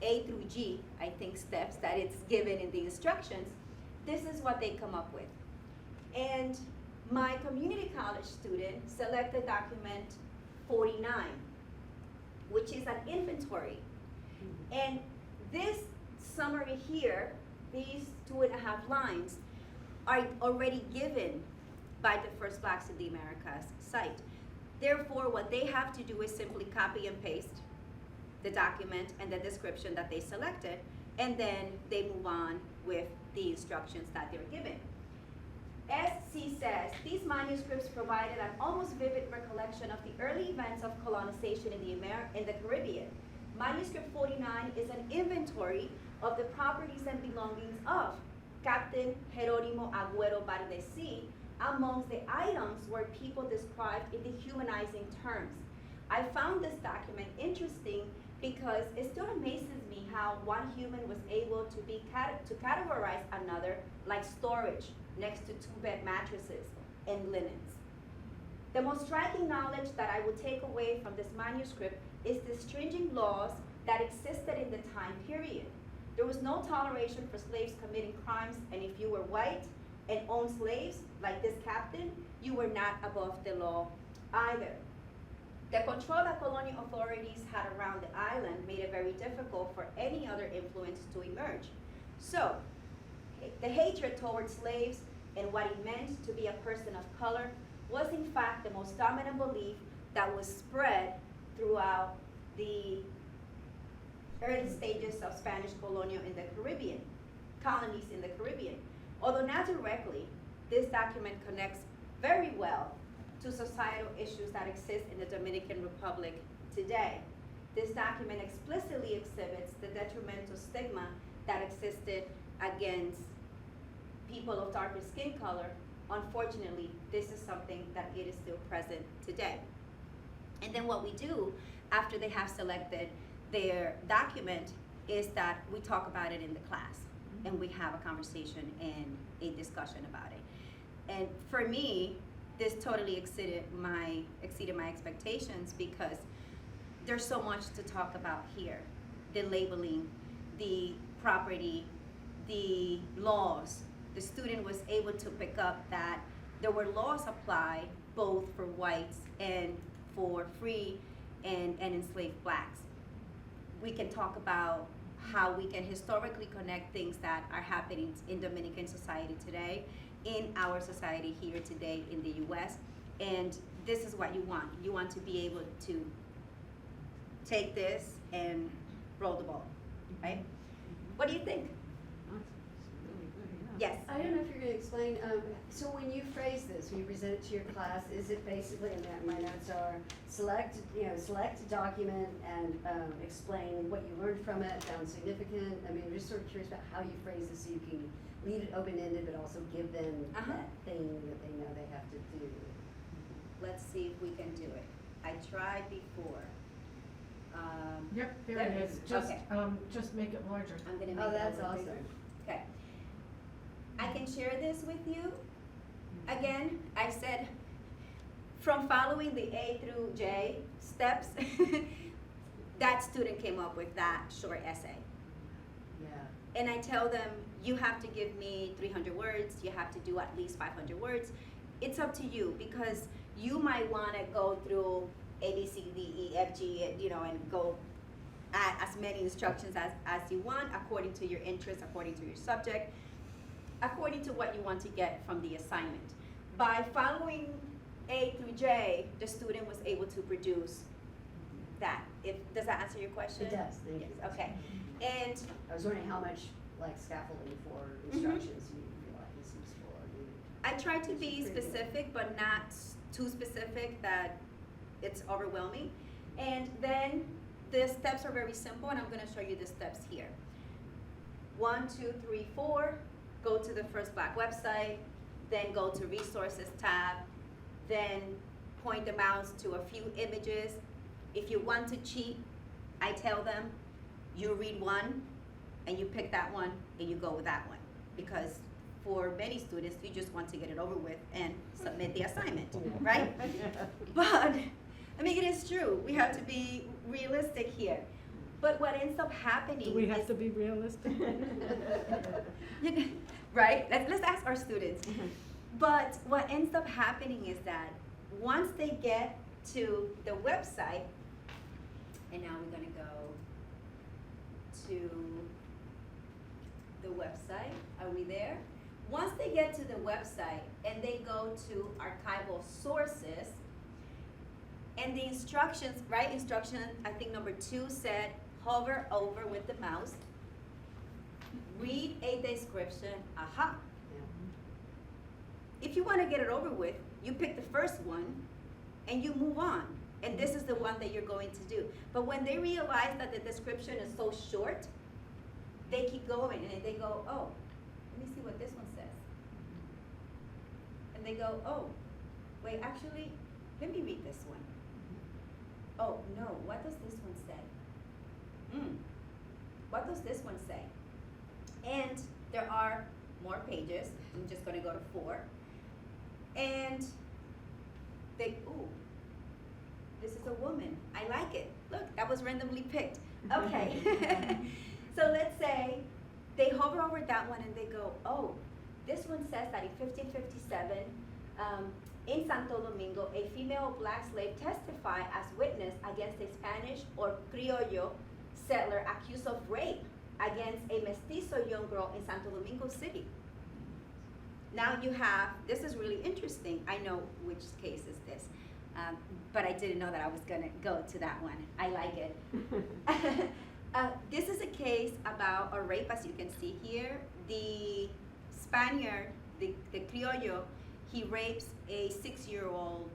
C: A through G, I think, steps that it's given in the instructions, this is what they come up with. And my community college student selected document 49, which is an inventory. And this summary here, these 2.5 lines, are already given by the First Blacks in the Americas site. Therefore, what they have to do is simply copy and paste the document and the description that they selected, and then they move on with the instructions that they're given. SC says, these manuscripts provided an almost vivid recollection of the early events of colonization in the Caribbean. Manuscript 49 is an inventory of the properties and belongings of Captain Jerónimo Agüero Bardesí. Amongst the items were people described in dehumanizing terms. I found this document interesting because it still amazes me how one human was able to categorize another, like storage next to 2-bed mattresses and linens. The most striking knowledge that I would take away from this manuscript is the stringent laws that existed in the time period. There was no toleration for slaves committing crimes, and if you were white and owned slaves, like this captain, you were not above the law either. The control that colonial authorities had around the island made it very difficult for any other influence to emerge. So, the hatred towards slaves and what it meant to be a person of color was in fact the most dominant belief that was spread throughout the early stages of Spanish colonial in the Caribbean, colonies in the Caribbean. Although not directly, this document connects very well to societal issues that exist in the Dominican Republic today. This document explicitly exhibits the detrimental stigma that existed against people of darker skin color. Unfortunately, this is something that it is still present today. And then what we do after they have selected their document is that we talk about it in the class, and we have a conversation and a discussion about it. And for me, this totally exceeded my expectations because there's so much to talk about here. The labeling, the property, the laws. The student was able to pick up that there were laws applied both for whites and for free and enslaved blacks. We can talk about how we can historically connect things that are happening in Dominican society today, in our society here today in the US. And this is what you want. You want to be able to take this and roll the ball, right? What do you think? Yes.
F: I don't know if you're going to explain, so when you phrase this, when you present it to your class, is it basically, and my notes are, select a document and explain what you learned from it, found significant? I mean, I'm just sort of curious about how you phrase this so you can leave it open-ended, but also give them that thing that they know they have to do.
C: Let's see if we can do it. I tried before.
D: Yep, there it is.
C: Okay.
D: Just make it larger.
C: I'm gonna make
F: Oh,
C: it
F: that's
C: a little
F: awesome.
C: bigger. Okay. I can share this with you. Again, I said, from following the A through J steps, that student came up with that short essay.
F: Yeah.
C: And I tell them, you have to give me 300 words, you have to do at least 500 words. It's up to you, because you might wanna go through A, B, C, D, E, F, G, and go add as many instructions as you want, according to your interest, according to your subject, according to what you want to get from the assignment. By following A through J, the student was able to produce that. Does that answer your question?
F: It does, thank you.
C: Yes, okay. And
F: I was wondering how much, like, scaffolding for instructions you feel like is useful or needed.
C: I try to be
F: Pretty good.
C: specific, but not too specific that it's overwhelming. And then the steps are very simple, and I'm gonna show you the steps here. 1, 2, 3, 4, go to the First Black website, then go to Resources tab, then point the mouse to a few images. If you want to cheat, I tell them, you read one, and you pick that one, and you go with that one. Because for many students, you just want to get it over with and submit the assignment, right? But, I mean, it is true, we have to be realistic here. But what ends up happening
D: Do we have
C: is-
D: to be realistic?
C: Right? Let's ask our students. But what ends up happening is that once they get to the website, and now we're gonna go to the website. Are we there? Once they get to the website and they go to archival sources, and the instructions, right? Instruction, I think number 2 said, hover over with the mouse, read a description, aha. If you wanna get it over with, you pick the first one and you move on. And this is the one that you're going to do. But when they realize that the description is so short, they keep going and they go, oh, let me see what this one says. And they go, oh, wait, actually, let me read this one. Oh, no, what does this one say? What does this one say? And there are more pages. I'm just gonna go to 4. And they, ooh, this is a woman. I like it. Look, that was randomly picked. Okay. So let's say they hover over that one and they go, oh, this one says that in 1557, in Santo Domingo, a female black slave testified as witness against a Spanish or Criollo settler accused of rape against a mestizo young girl in Santo Domingo City. Now you have, this is really interesting. I know which case is this, but I didn't know that I was gonna go to that one. I like it. This is a case about a rape, as you can see here. The Spaniard, the Criollo, he rapes a 6-year-old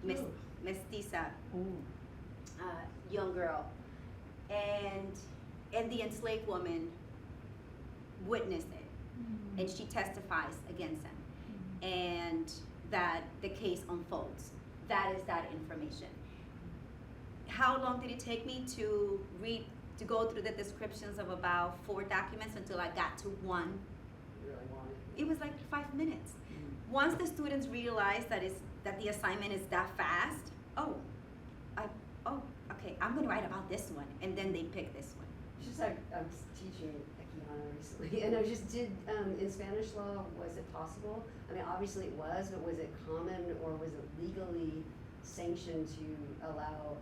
C: mestiza young girl, and the enslaved woman witnessed it, and she testifies against him, and that the case unfolds. That is that information. How long did it take me to go through the descriptions of about 4 documents until I got to one? It was like 5 minutes. Once the students realize that the assignment is that fast, okay, I'm gonna write about this one, and then they pick this one.
F: It's just like, I was teaching at Kiana recently, and I just did, in Spanish law, was it possible? I mean, obviously it was, but was it common, or was it legally sanctioned to allow,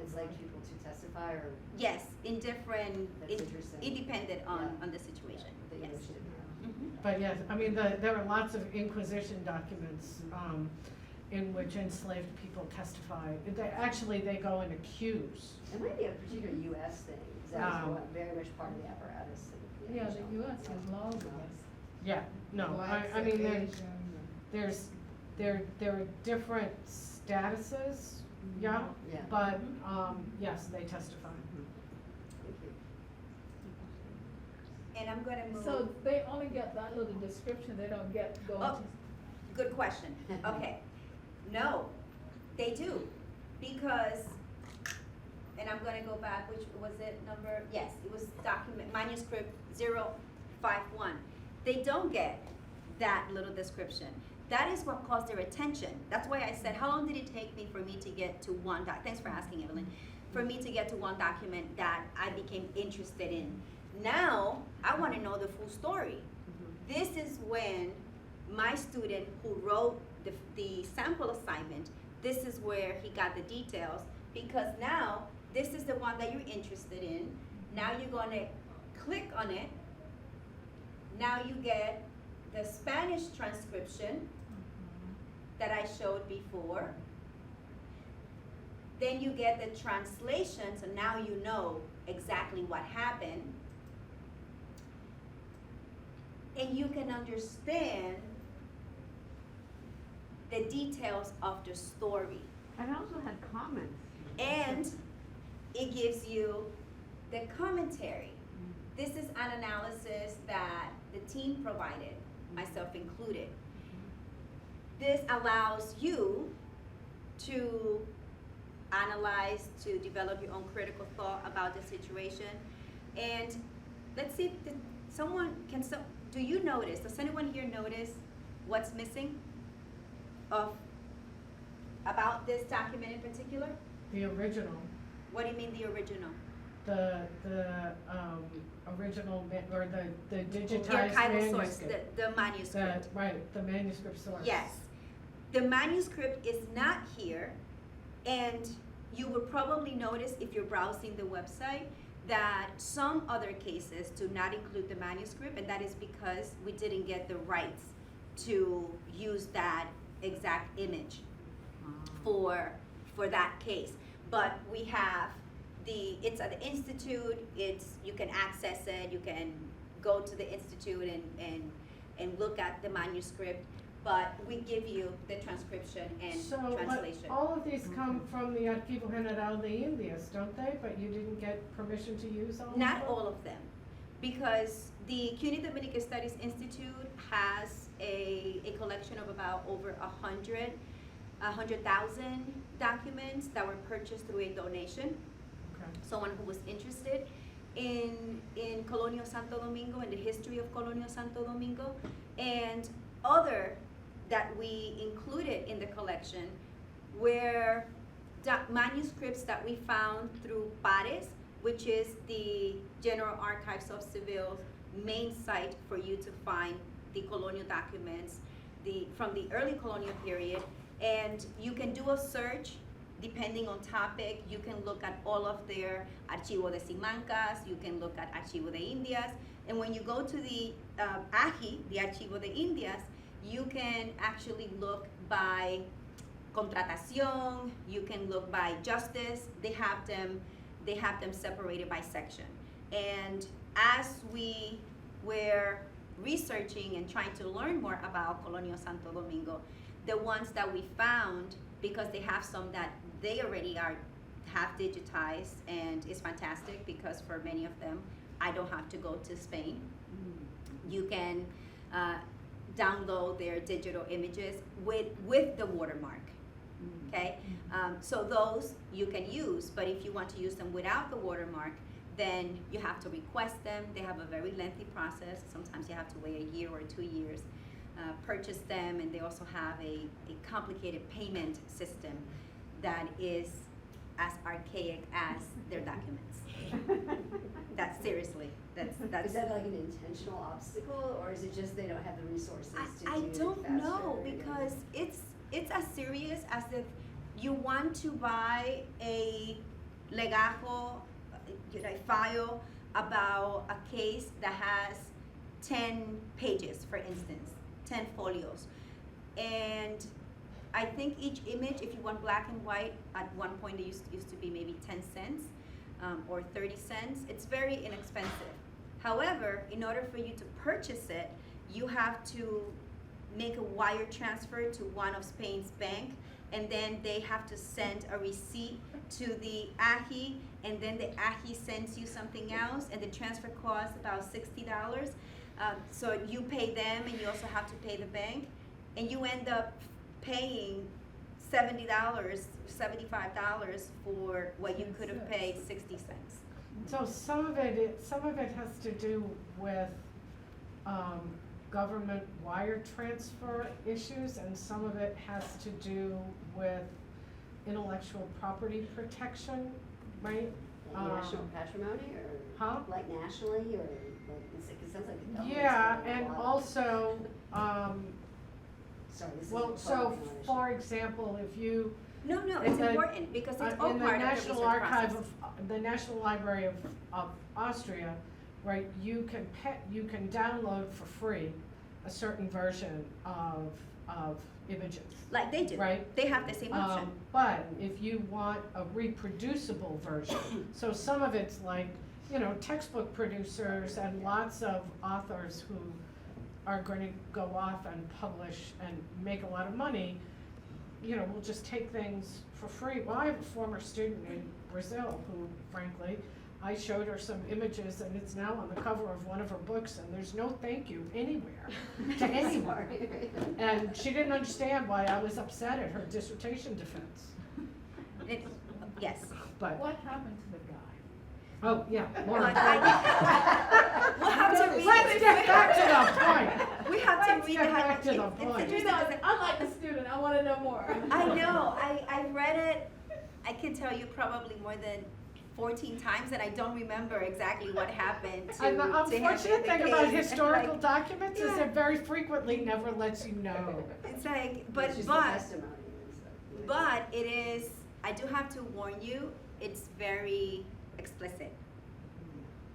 F: enslaved people to testify, or?
C: Yes, in different,
F: That's interesting.
C: it depended on
F: Yeah.
C: the situation,
F: The
C: yes.
F: English didn't have.
C: Mhm.
D: But yes, I mean, there are lots of Inquisition documents, in which enslaved people testify. They go and accuse.
F: It might be a particular US thing, because that was very much part of the apparatus. and,
A: Yeah,
F: so-
A: the US is lawless.
D: Yeah, no,
A: Blacks
D: I mean,
A: and
D: there are different statuses, yeah,
F: Yeah.
D: but, yes, they testify.
F: Thank you.
C: And I'm gonna move.
A: So they only get that little description, they don't get going
C: Oh.
A: to.
C: Good question. Okay. No, they do. Because, and I'm gonna go back, which was it number? Yes, it was manuscript 051. They don't get that little description. That is what caused their attention. That's why I said, how long did it take me for me to get to one thanks for asking, Evelyn. For me to get to one document that I became interested in. Now, I wanna know the full story. This is when my student who wrote the sample assignment, this is where he got the details, because now this is the one that you're interested in. Now you're gonna click on it. Now you get the Spanish transcription that I showed before. Then you get the translation, so now you know exactly what happened. And you can understand the details of the story.
E: And I also had comments.
C: And it gives you the commentary. This is an analysis that the team provided, myself included. This allows you to analyze, to develop your own critical thought about the situation. And let's see if do you notice, does anyone here notice what's missing about this document in particular?
D: The original,
C: What do you mean the original?
D: the original, or the
C: The
D: digitized
C: archival source,
D: manuscript.
C: the manuscript.
D: Right, the manuscript source.
C: Yes. The manuscript is not here, and you will probably notice if you're browsing the website that some other cases do not include the manuscript, and that is because we didn't get the rights to use that exact image for that case. But we have it's at the Institute, you can access it, you can go to the Institute and look at the manuscript, but we give you the transcription and translation.
D: But all of these come from the Archivo General de Indias, don't they? But you didn't get permission to use all of them?
C: Not all of them, because the CUNY Dominican Studies Institute has a collection of about over 100,000 documents that were purchased through a donation.
D: Okay.
C: Someone who was interested in Colonial Santo Domingo and the history of Colonial Santo Domingo, and other that we included in the collection were manuscripts that we found through PARES, which is the General Archives of Seville's main site for you to find the colonial documents from the early colonial period. And you can do a search depending on topic. You can look at all of their Archivo de Simancas, you can look at Archivo de Indias, and when you go to the AJI, the Archivo de Indias, you can actually look by contratación, you can look by justice. They have them separated by section. And as we were researching and trying to learn more about Colonial Santo Domingo, the ones that we found, because they have some that they already have digitized, and it's fantastic because for many of them, I don't have to go to Spain. You can download their digital images with the watermark, okay? So those you can use, but if you want to use them without the watermark, then you have to request them. They have a very lengthy process. Sometimes you have to wait a year or 2 years. Purchase them, and they also have a complicated payment system that is as archaic as their documents. That's seriously, that's.
F: Is that like an intentional obstacle, or is it just they don't have the resources to
C: I
F: do it
C: don't
F: faster?
C: know, because it's as serious as if you want to buy a legajo, a file about a case that has 10 pages, for instance. 10 folios, and I think each image, if you want black and white, at one point it used to be maybe 10 cents or 30 cents. It's very inexpensive. However, in order for you to purchase it, you have to make a wire transfer to one of Spain's bank, and then they have to send a receipt to the AJI, and then the AJI sends you something else, and the transfer costs about $60. So you pay them, and you also have to pay the bank, and you end up paying $70, $75 for what you could have paid 60 cents.
D: So some of it has to do with government wire transfer issues, and some of it has to do with intellectual property protection, right?
F: Like national patrimony, or
D: Huh?
F: like nationally, or like, it sounds like the government's
D: Yeah,
F: doing a
D: and
F: lot.
D: also,
F: Sorry, this is
D: well,
F: a
D: so
F: totally different issue.
D: for example, if you,
C: No,
D: In
C: it's
D: the-
C: important because it's all
D: in the
C: part of the
D: National
C: research
D: Archive
C: process.
D: of, the National Library of Austria, right, you can download for free a certain version of images.
C: Like they do.
D: Right.
C: They have the same option.
D: But if you want a reproducible version, so some of it's like, you know, textbook producers and lots of authors who are going to go off and publish and make a lot of money, you know, we'll just take things for free. Well, I have a former student in Brazil who, frankly, I showed her some images and it's now on the cover of one of her books and there's no thank you anywhere to anyone. And she didn't understand why I was upset at her dissertation defense.
C: Yes.
D: But,
A: What happened to the guy?
D: oh, yeah, more
C: But we'll have to read.
D: Let's get back to the point.
C: We have to
D: Let's
C: read
D: get
C: the
D: back to the
C: it's
D: point.
C: interesting
A: You know,
C: 'cause
A: I'm like a student, I wanna know more.
C: I know, I read it, I can tell you probably more than 14 times, and I don't remember exactly what happened to
D: And the
C: him in
D: unfortunate
C: the
D: thing about
C: case.
D: historical
C: Like,
D: documents is
C: yeah.
D: it very frequently never lets you know.
C: It's like,
F: It's just the testimony and stuff.
C: but it is, I do have to warn you, it's very explicit.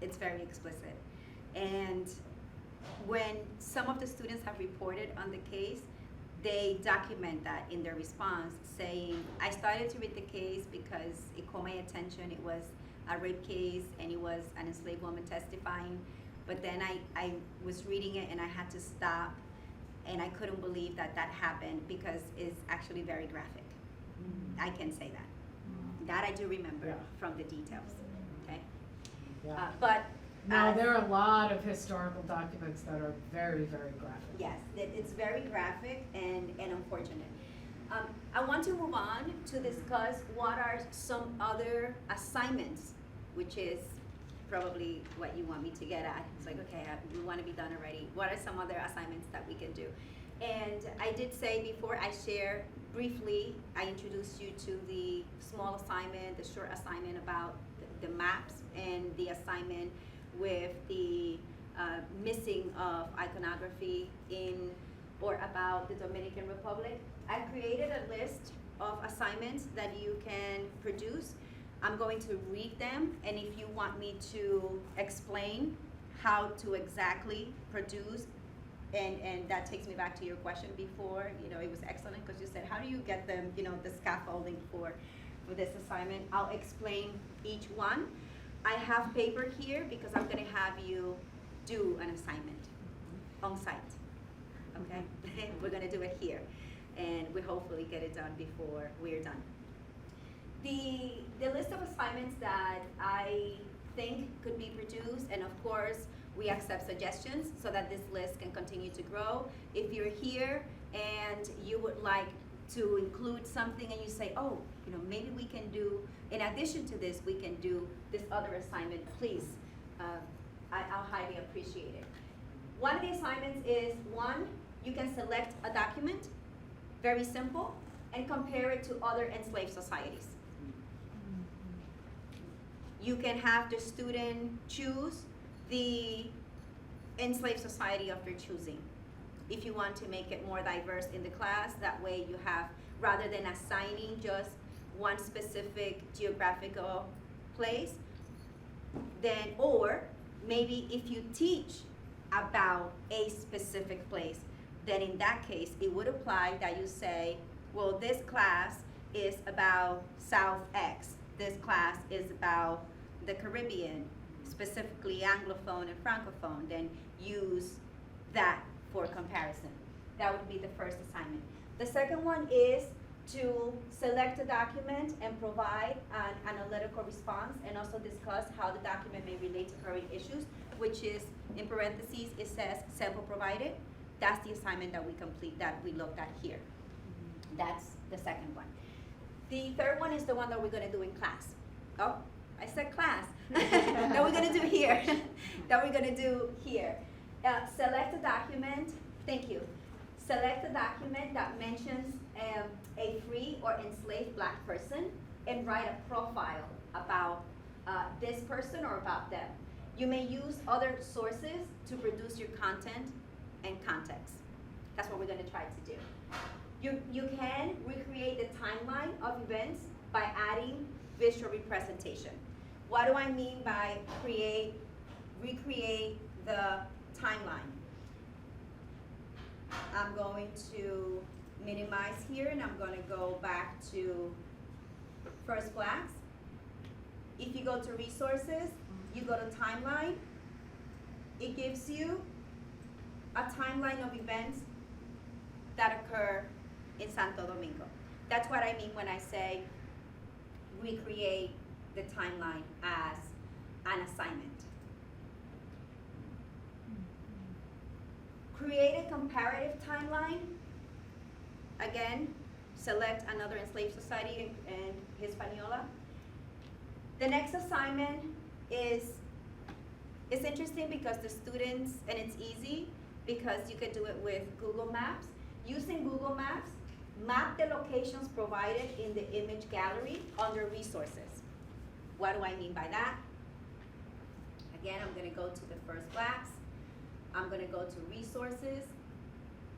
C: It's very explicit. And when some of the students have reported on the case, they document that in their response, saying, I started to read the case because it caught my attention. It was a rape case and it was an enslaved woman testifying. But then I was reading it and I had to stop and I couldn't believe that that happened because it's actually very graphic. I can say that. That I do remember
D: Yeah.
C: from the details, okay?
D: Yeah.
C: But.
D: No, there are a lot of historical documents that are very, very graphic.
C: Yes, it's very graphic and unfortunate. I want to move on to discuss what are some other assignments, which is probably what you want me to get at. It's like, okay, we want to be done already. What are some other assignments that we can do? And I did say before I share briefly, I introduced you to the small assignment, the short assignment about the maps and the assignment with the missing of iconography in or about the Dominican Republic. I created a list of assignments that you can produce. I'm going to read them, and if you want me to explain how to exactly produce, and that takes me back to your question before, you know, it was excellent because you said, how do you get them, you know, the scaffolding for this assignment? I'll explain each one. I have paper here because I'm gonna have you do an assignment on site, okay? We're gonna do it here, and we hopefully get it done before we're done. The list of assignments that I think could be produced, and of course, we accept suggestions so that this list can continue to grow. If you're here and you would like to include something and you say, oh, you know, maybe we can do, in addition to this, we can do this other assignment, please, I'll highly appreciate it. One of the assignments is, one, you can select a document, very simple, and compare it to other enslaved societies. You can have the student choose the enslaved society of their choosing. If you want to make it more diverse in the class, that way you have, rather than assigning just one specific geographical place, then, or maybe if you teach about a specific place, then in that case, it would apply that you say, well, this class is about South X. This class is about the Caribbean, specifically Anglophone and Francophone, then use that for comparison. That would be the first assignment. The second one is to select a document and provide an analytical response and also discuss how the document may relate to current issues, which is, in parentheses, it says sample provided. That's the assignment that we complete, that we looked at here. That's the second one. The third one is the one that we're gonna do in class. Oh, I said class. That we're gonna do here. That we're gonna do here. Select a document, thank you. Select a document that mentions a free or enslaved Black person and write a profile about this person or about them. You may use other sources to produce your content and context. That's what we're gonna try to do. You can recreate the timeline of events by adding visual representation. What do I mean by recreate the timeline? I'm going to minimize here, and I'm gonna go back to first class. If you go to resources, you go to timeline, it gives you a timeline of events that occur in Santo Domingo. That's what I mean when I say recreate the timeline as an assignment. Create a comparative timeline. Again, select another enslaved society in Hispaniola. The next assignment is, it's interesting because the students, and it's easy because you can do it with Google Maps. Using Google Maps, map the locations provided in the image gallery under resources. What do I mean by that? Again, I'm gonna go to the first class. I'm gonna go to resources.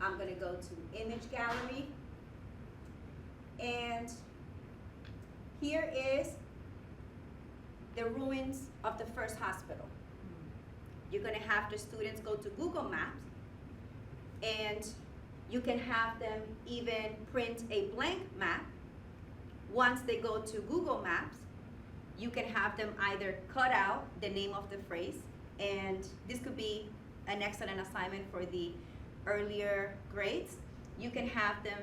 C: I'm gonna go to image gallery. And here is the ruins of the first hospital. You're gonna have the students go to Google Maps, and you can have them even print a blank map. Once they go to Google Maps, you can have them either cut out the name of the phrase, and this could be an excellent assignment for the earlier grades. You can have them,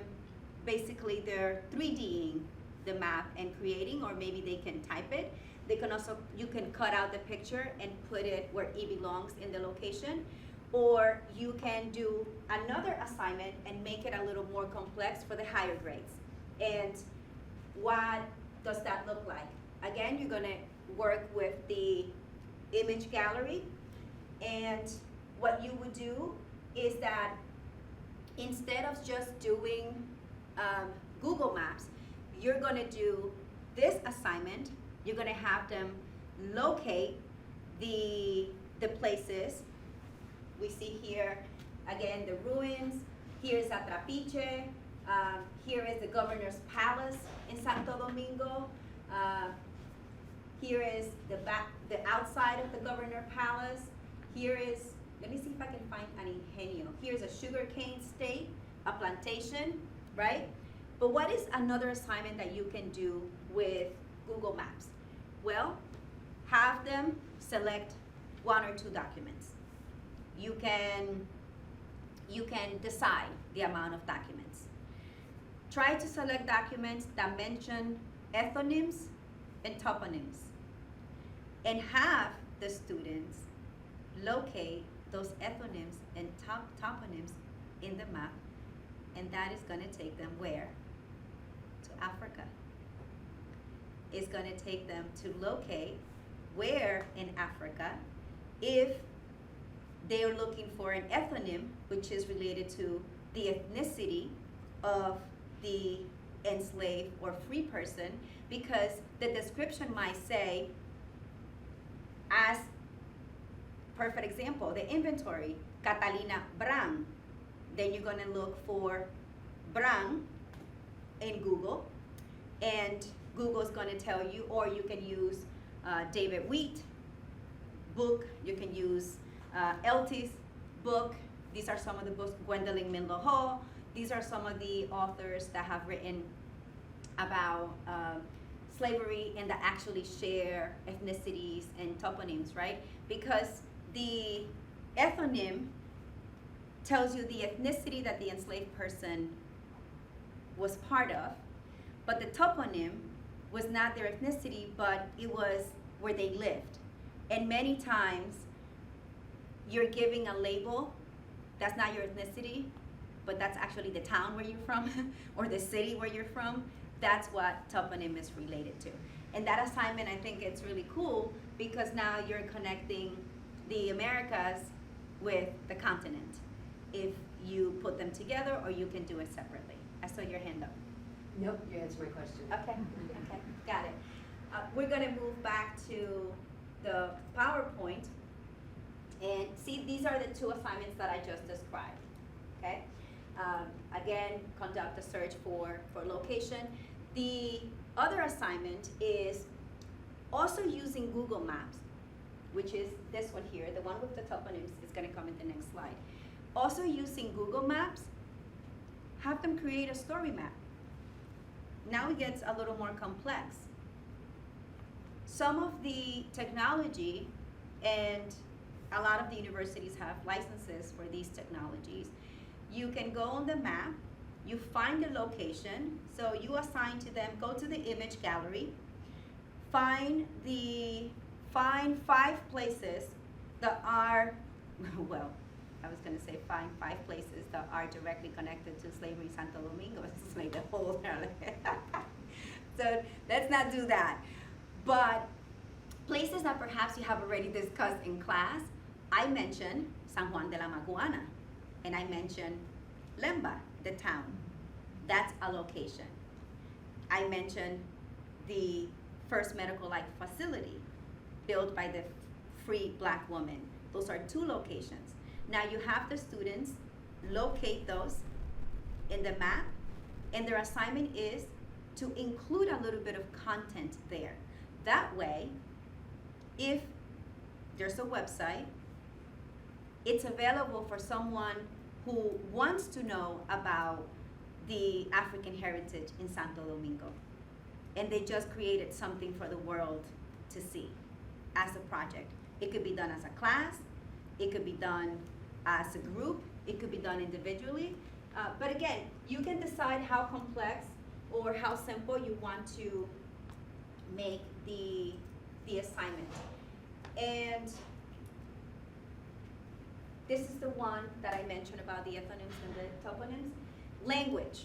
C: basically they're 3Ding the map and creating, or maybe they can type it. They can also, you can cut out the picture and put it where it belongs in the location. Or you can do another assignment and make it a little more complex for the higher grades. And what does that look like? Again, you're gonna work with the image gallery, and what you would do is that instead of just doing Google Maps, you're gonna do this assignment. You're gonna have them locate the places. We see here, again, the ruins. Here's Atrapiche. Here is the governor's palace in Santo Domingo. Here is the outside of the governor's palace. Here is, let me see if I can find an ingenio. Here's a sugarcane state, a plantation, right? But what is another assignment that you can do with Google Maps? Well, have them select 1 or 2 documents. You can decide the amount of documents. Try to select documents that mention ethonyms and toponyms, and have the students locate those ethonyms and toponyms in the map, and that is gonna take them where? To Africa. It's gonna take them to locate where in Africa, if they're looking for an ethnonym, which is related to the ethnicity of the enslaved or free person, because the description might say, as perfect example, the inventory, Catalina Brang. Then you're gonna look for Brang in Google, and Google's gonna tell you, or you can use David Wheat book, you can use Eltis book. These are some of the books, Gwendolyn Minloho. These are some of the authors that have written about slavery and that actually share ethnicities and toponyms, right? Because the ethnonym tells you the ethnicity that the enslaved person was part of, but the toponym was not their ethnicity, but it was where they lived. And many times, you're giving a label that's not your ethnicity, but that's actually the town where you're from, or the city where you're from. That's what toponym is related to. And that assignment, I think it's really cool, because now you're connecting the Americas with the continent, if you put them together, or you can do it separately. I saw your hand up.
F: Nope, you answered my question.
C: Okay, okay, got it. We're gonna move back to the PowerPoint, and see, these are the 2 assignments that I just described, okay? Again, conduct a search for location. The other assignment is also using Google Maps, which is this one here, the one with the toponyms is gonna come in the next slide. Also using Google Maps, have them create a story map. Now it gets a little more complex. Some of the technology, and a lot of the universities have licenses for these technologies, you can go on the map, you find the location, so you assign to them, go to the image gallery, find 5 places that are, well, I was gonna say find 5 places that are directly connected to slavery in Santo Domingo. It's like the whole, so let's not do that. But places that perhaps you have already discussed in class, I mentioned San Juan de la Maguana, and I mentioned Lemba, the town. That's a location. I mentioned the first medical-like facility built by the free black woman. Those are 2 locations. Now you have the students locate those in the map, and their assignment is to include a little bit of content there. That way, if there's a website, it's available for someone who wants to know about the African heritage in Santo Domingo. And they just created something for the world to see as a project. It could be done as a class, it could be done as a group, it could be done individually. But again, you can decide how complex or how simple you want to make the assignment. And this is the one that I mentioned about the ethonyms and the toponyms. Language.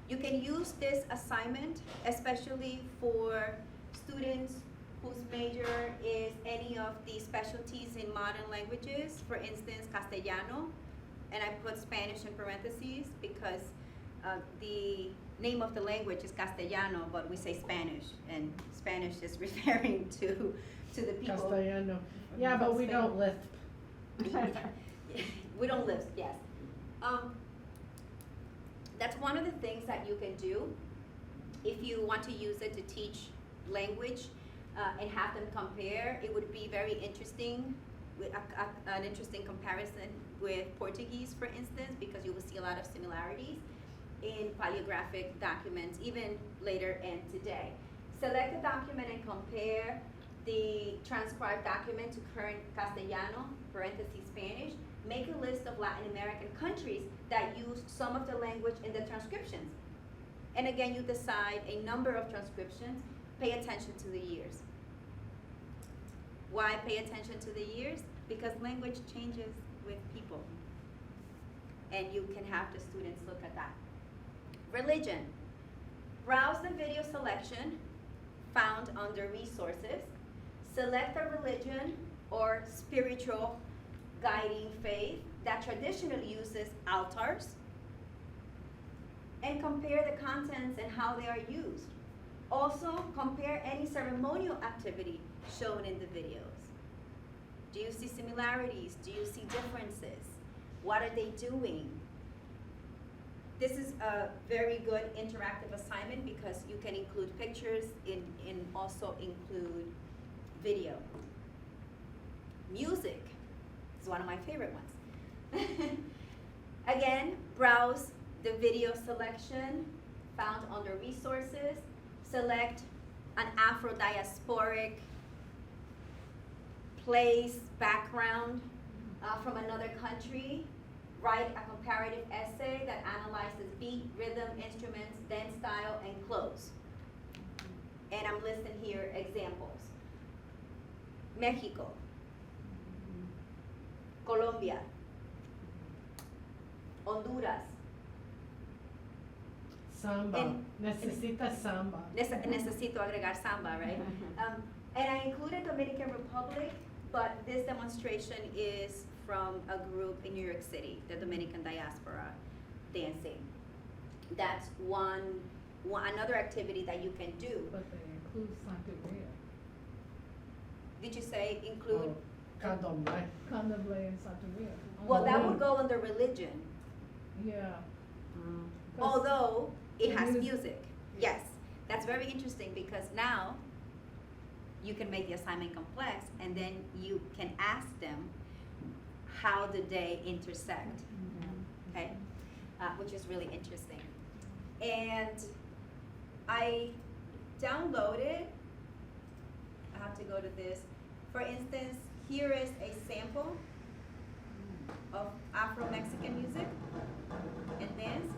C: You can use this assignment, especially for students whose major is any of the specialties in modern languages, for instance, Castellano, and I put Spanish in parentheses because the name of the language is Castellano, but we say Spanish, and Spanish is referring to the people.
D: Castellano. Yeah, but we don't lisp.
C: We don't lisp, yes. That's one of the things that you can do if you want to use it to teach language and have them compare. It would be very interesting, with an interesting comparison with Portuguese, for instance, because you will see a lot of similarities in paleographic documents, even later and today. Select a document and compare the transcribed document to current Castellano, parentheses Spanish. Make a list of Latin American countries that use some of the language in the transcriptions. And again, you decide a number of transcriptions. Pay attention to the years. Why pay attention to the years? Because language changes with people. And you can have the students look at that. Religion. Browse the video selection found under resources. Select a religion or spiritual guiding faith that traditionally uses altars, and compare the contents and how they are used. Also, compare any ceremonial activity shown in the videos. Do you see similarities? Do you see differences? What are they doing? This is a very good interactive assignment because you can include pictures and also include video. Music is one of my favorite ones. Again, browse the video selection found under resources. Select an Afro-diasporic place, background from another country. Write a comparative essay that analyzes beat, rhythm, instruments, dance style, and clothes. And I'm listing here examples. Mexico, Colombia, Honduras.
D: Samba. Necesita samba.
C: Necesito agregar samba, right? And I included Dominican Republic, but this demonstration is from a group in New York City, the Dominican diaspora dancing. That's another activity that you can do.
A: But they include Santeria.
C: Did you say include?
D: Candomblé.
A: Candomblé and Santeria.
C: Well, that would go under religion,
A: Yeah. 'Cause
C: although it has
A: Music.
C: music. Yes, that's very interesting because now you can make the assignment complex and then you can ask them how do they intersect, okay? which is really interesting. And I downloaded, I have to go to this. For instance, here is a sample of Afro-Mexican music and dance.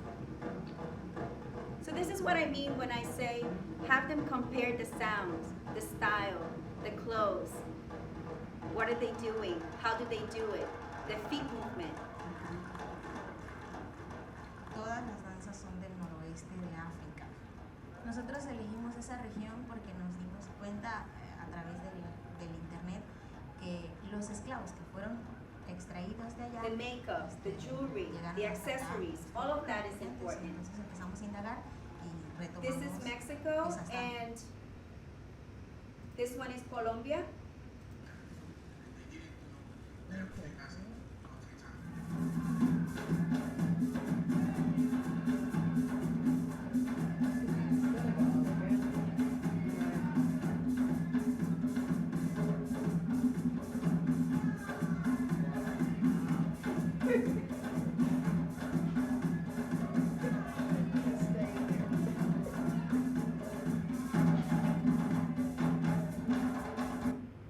C: So this is what I mean when I say have them compare the sounds, the style, the clothes. What are they doing? How do they do it? The feet movement.
G: Todas las danzas son del noroeste de África. Nosotros elegimos esa región porque nos dimos cuenta a través del internet que los esclavos que fueron extraídos de allá,
C: The makeup, the jewelry,
G: llegaron
C: the
G: hasta acá.
C: accessories, all of that is important.
G: Entonces empezamos a indagar y
C: This
G: retomamos
C: is Mexico
G: esas danzas.
C: and this one is Colombia.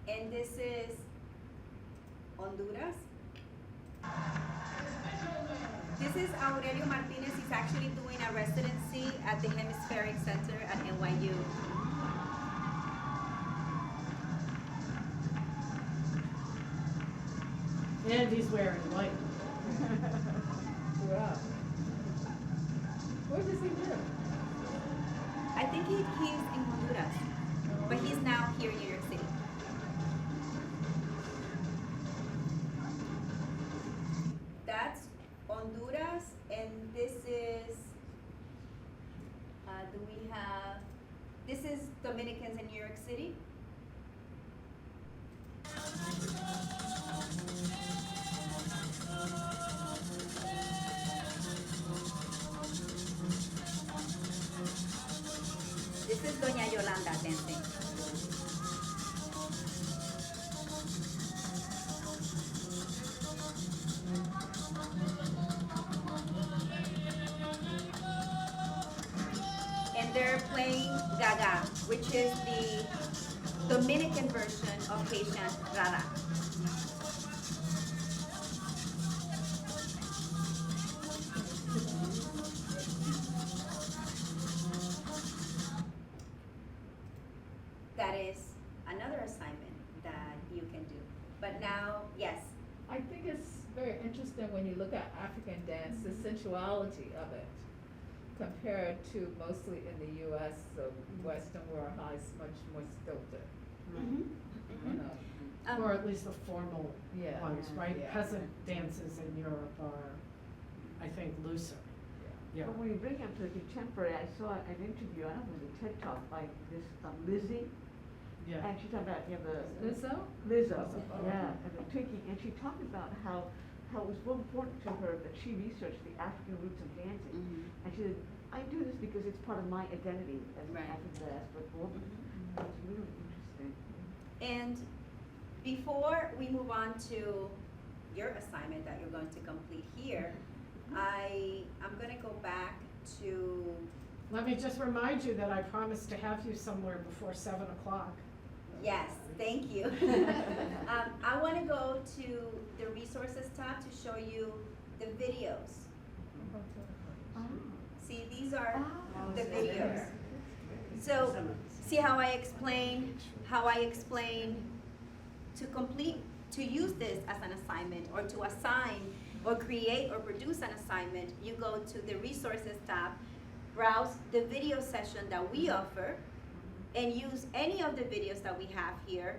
C: And this is Honduras. This is Aurelio Martinez. He's actually doing a residency at the Hemispheric Center at NYU.
D: And he's wearing white.
A: Wow. Where does he live?
C: I think he's in Honduras, but he's now here in New York City. That's Honduras, and this is, do we have, this is Dominicans in New York City. This is Doña Yolanda dancing. And they're playing Gaga, which is the Dominican version of Haitian Rara. That is another assignment that you can do. But now, yes,
A: I think it's very interesting when you look at African dance, the sensuality of it, compared to mostly in the U.S., the Western world is much more stilted, you know.
D: Or at least the formal
A: Yeah.
D: ones, right?
A: Yeah.
D: Peasant dances in Europe are, I think, looser. Yeah.
E: But when you bring up the contemporary, I saw an interview, I don't know, the TED Talk by this Lizzie,
D: Yeah.
E: and she talked about,
A: Lizzo?
E: Lizzo,
A: Oh.
E: yeah, and the tweaking, and she talked about how it was so important to her that she researched the African roots of dancing. And she said, I do this because it's part of my identity as an
C: Right.
E: African diaspora woman. It's really interesting.
C: And before we move on to your assignment that you're going to complete here, I'm gonna go back to,
D: Let me just remind you that I promised to have you somewhere before 7:00.
C: yes, thank you. I wanna go to the resources tab to show you the videos. See, these are the videos. So, see how I explain to use this as an assignment, or to assign, or create, or produce an assignment, you go to the resources tab, browse the video session that we offer, and use any of the videos that we have here.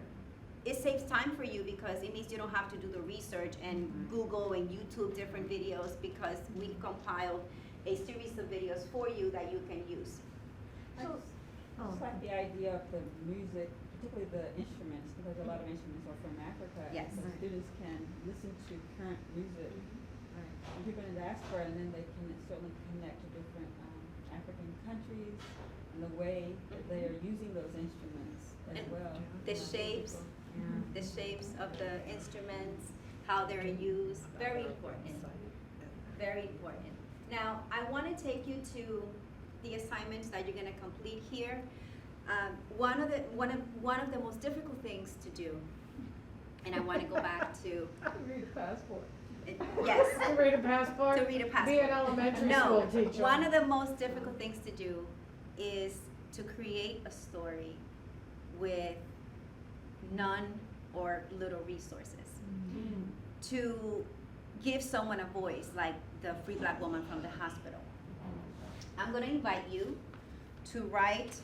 C: It saves time for you because it means you don't have to do the research and Google and YouTube different videos, because we compiled a series of videos for you that you can use.
H: I just like the idea of the music, particularly the instruments, because a lot of instruments are from Africa.
C: Yes.
H: And so students can listen to current music from people in the diaspora, and then they can certainly connect to different African countries and the way that they are using those instruments as
C: And
H: well.
C: the shapes of the instruments, how they're used, very important, very important. Now, I want to take you to the assignments that you're going to complete here. One of the most difficult things to do, and I want to go back to
A: Read a passport.
C: yes.
D: To read a passport?
C: To read a
D: Be
C: passport.
D: an elementary
C: No,
D: school teacher.
C: one of the most difficult things to do is to create a story with none or little resources. To give someone a voice, like the free black woman from the hospital. I'm gonna invite you to write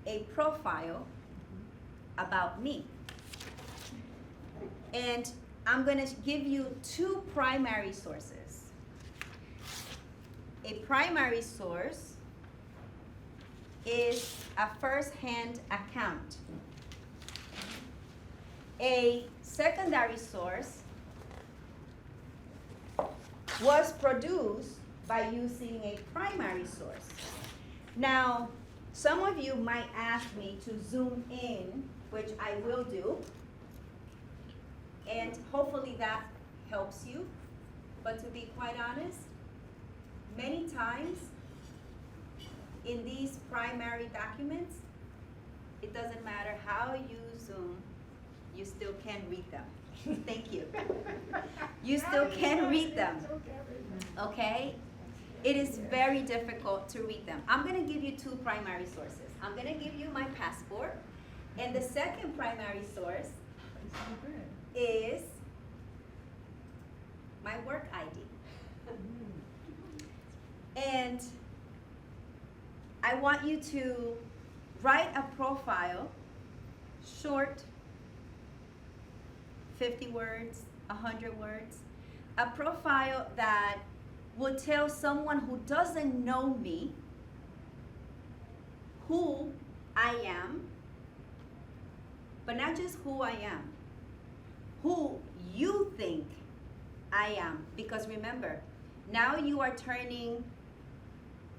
C: a profile about me. And I'm gonna give you two primary sources. A primary source is a first-hand account. A secondary source was produced by using a primary source. Now, some of you might ask me to zoom in, which I will do, and hopefully that helps you. But to be quite honest, many times in these primary documents, it doesn't matter how you zoom, you still can read them. Thank you. You still can read them, okay? It is very difficult to read them. I'm gonna give you two primary sources. I'm gonna give you my passport, and the second primary source is my work ID. And I want you to write a profile, short, 50 words, 100 words, a profile that will tell someone who doesn't know me who I am, but not just who I am, who you think I am. Because remember, now you are turning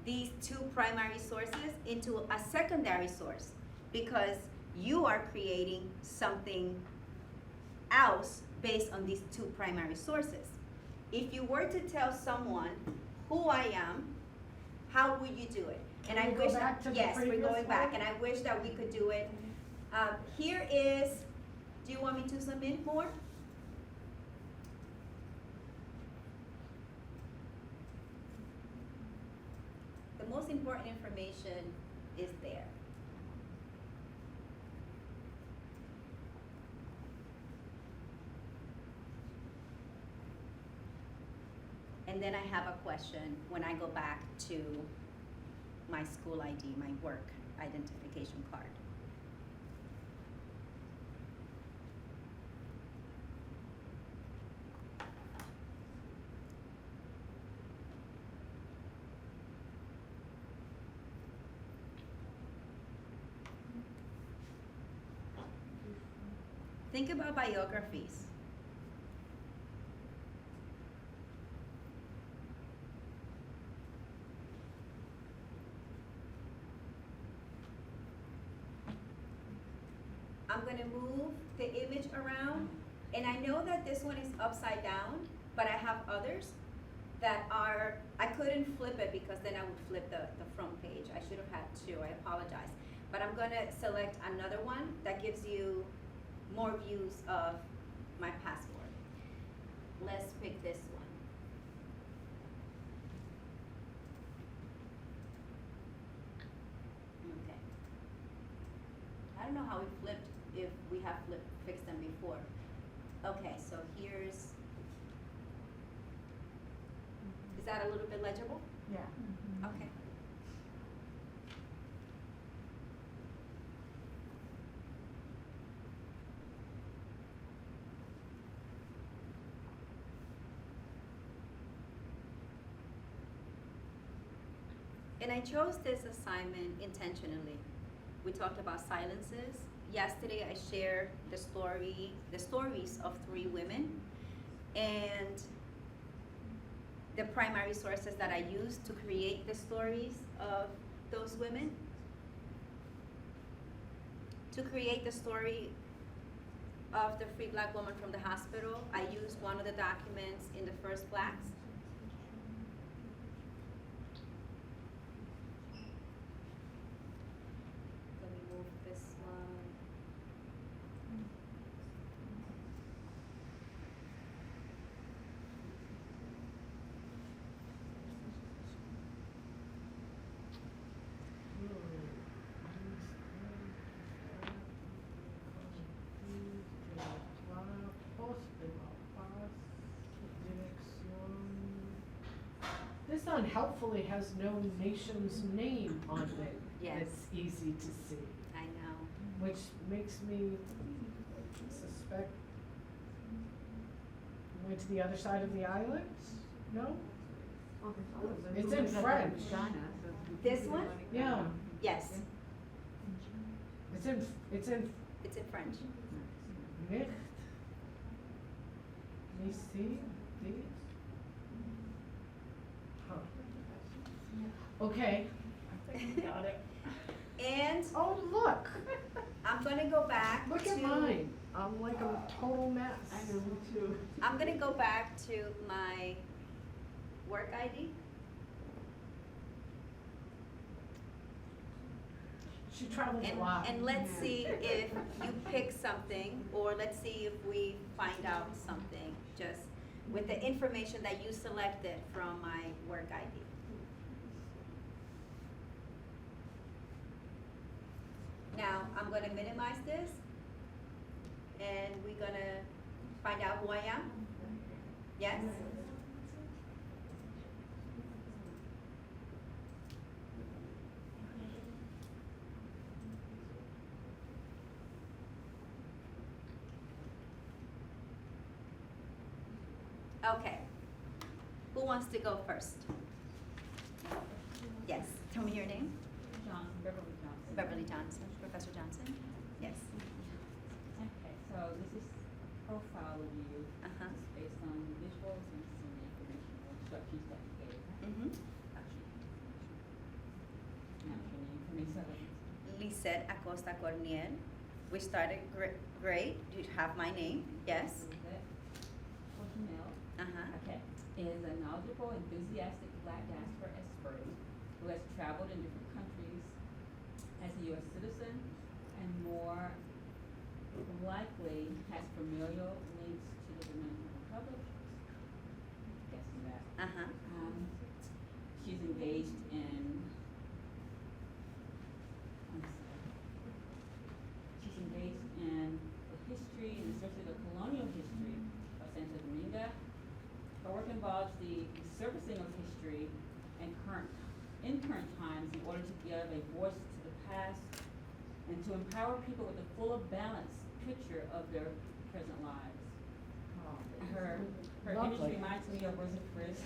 C: these two primary sources into a secondary source, because you are creating something else based on these two primary sources. If you were to tell someone who I am, how would you do it? And
D: Can
C: I
D: we go
C: wish
D: back to the
C: yes, we're
D: previous
C: going back,
D: one?
C: and I wish that we could do it. Here is, do you want me to zoom in more? The most important information is there. And then I have a question when I go back to my school ID, my work identification card. Think about biographies. I'm gonna move the image around, and I know that this one is upside down, but I have others that are, I couldn't flip it because then I would flip the front page. I should have had two, I apologize. But I'm gonna select another one that gives you more views of my passport. Let's pick this one. Okay. I don't know how we flipped, if we have fixed them before. Okay, so here's, is that a little bit legible?
A: Yeah.
C: Okay. And I chose this assignment intentionally. We talked about silences. Yesterday I shared the stories of 3 women, and the primary sources that I used to create the stories of those women. To create the story of the free black woman from the hospital, I used one of the documents in the First Blacks.
D: one helpfully has no nation's name on it.
C: Yes.
D: It's easy to see,
C: I know.
D: which makes me suspect went to the other side of the island? No?
E: Oh, there's others.
D: It's in
E: Like
D: French.
E: China, so it's
C: This
E: confusing.
C: one?
D: Yeah,
C: Yes,
D: it's in
C: it's in French.
D: Nicht. Ici, this. Huh. Okay. I think we got it.
C: And
D: Oh, look,
C: I'm gonna go back
D: look
C: to.
D: at mine. I'm like a total mess.
E: I know, me too.
C: I'm gonna go back to my work ID.
D: She travels a lot.
C: And let's see if you pick something, or let's see if we find out something, just with the information that you selected from my work ID. Now, I'm gonna minimize this, and we're gonna find out who I am. Yes? Okay. Who wants to go first? Yes, tell me your name.
H: Beverly Johnson.
C: Beverly Johnson, Professor Johnson? Yes.
H: Okay, so this is profile of you.
C: Uh-huh.
H: It's based on visuals and some information or instructions that you gave.
C: Mm-hmm.
H: Now, your name for me, so
C: Lisette Acosta Corniel. We started great. You have my name, yes.
H: Lisette Corniel,
C: Uh-huh.
H: okay, is a knowledgeable, enthusiastic Black diaspora expert who has traveled in different countries as a U.S. citizen and more likely has familial links to the Dominican Republic. Guessing that.
C: Uh-huh.
H: She's engaged in, she's engaged in the history, and especially the colonial history of Santo Domingo. Her work involves the surfacing of history and in current times in order to give a voice to the past and to empower people with a fuller balanced picture of their present lives. Her
D: Lovely.
H: image reminds me of Rosa Chris.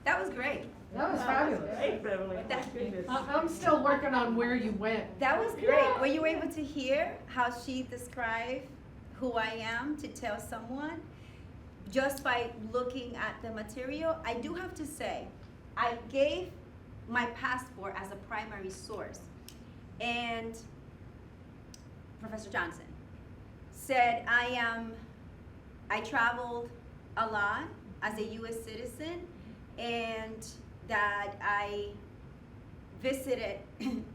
C: That was great.
D: That was fabulous.
E: Hey, Beverly,
C: That-
E: my goodness.
D: I'm still working on where you went.
C: That was great. Were you able to hear how she described who I am to tell someone? Just by looking at the material, I do have to say, I gave my passport as a primary source. And Professor Johnson said I traveled a lot as a US citizen, and that I visited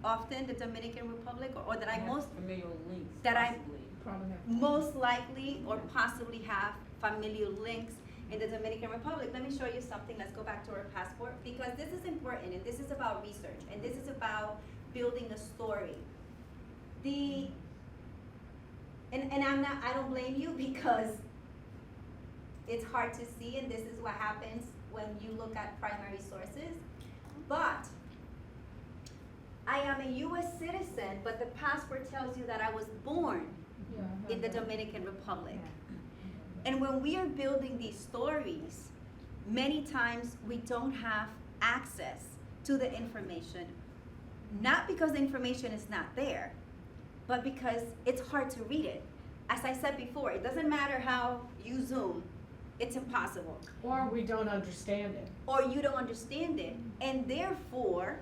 C: often the Dominican Republic, or that I
H: Have
C: most
H: familial links,
C: that I-
H: possibly.
A: Probably have.
C: most likely or possibly have familial links in the Dominican Republic. Let me show you something. Let's go back to our passport, because this is important, and this is about research, and this is about building a story. And I don't blame you, because it's hard to see, and this is what happens when you look at primary sources. But I am a US citizen, but the passport tells you that I was born
A: Yeah, I
C: in the
A: have that.
C: Dominican Republic. And when we are building these stories, many times we don't have access to the information, not because the information is not there, but because it's hard to read it. As I said before, it doesn't matter how you zoom, it's impossible.
D: Or we don't understand it.
C: Or you don't understand it. And therefore,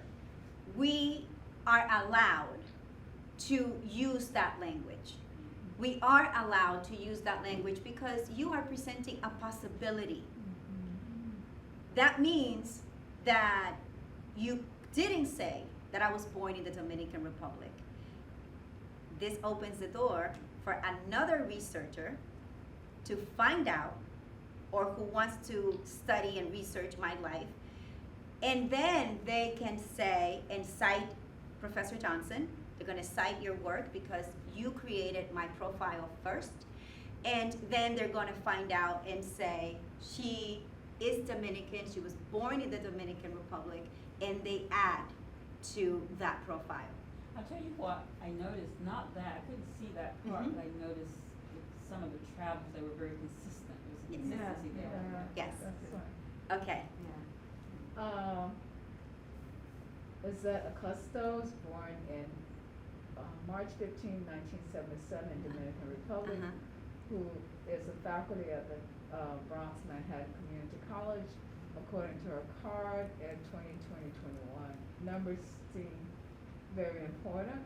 C: we are allowed to use that language. We are allowed to use that language because you are presenting a possibility. That means that you didn't say that I was born in the Dominican Republic. This opens the door for another researcher to find out, or who wants to study and research my life, and then they can say and cite Professor Johnson. They're gonna cite your work because you created my profile first, and then they're gonna find out and say, she is Dominican, she was born in the Dominican Republic, and they add to that profile.
H: I'll tell you what, I noticed, not that, I couldn't see that part,
C: Mhm.
H: but I noticed with some of the travels, they were very consistent, there was a
C: Yes.
H: consistency there.
C: Yes.
A: That's fine.
C: Okay.
A: Lisette Acosta was born in March 15, 1977 in Dominican Republic,
C: Uh-huh.
A: who is a faculty at the Bronx Manhattan Community College, according to her card in 2020-21. Numbers seem very important.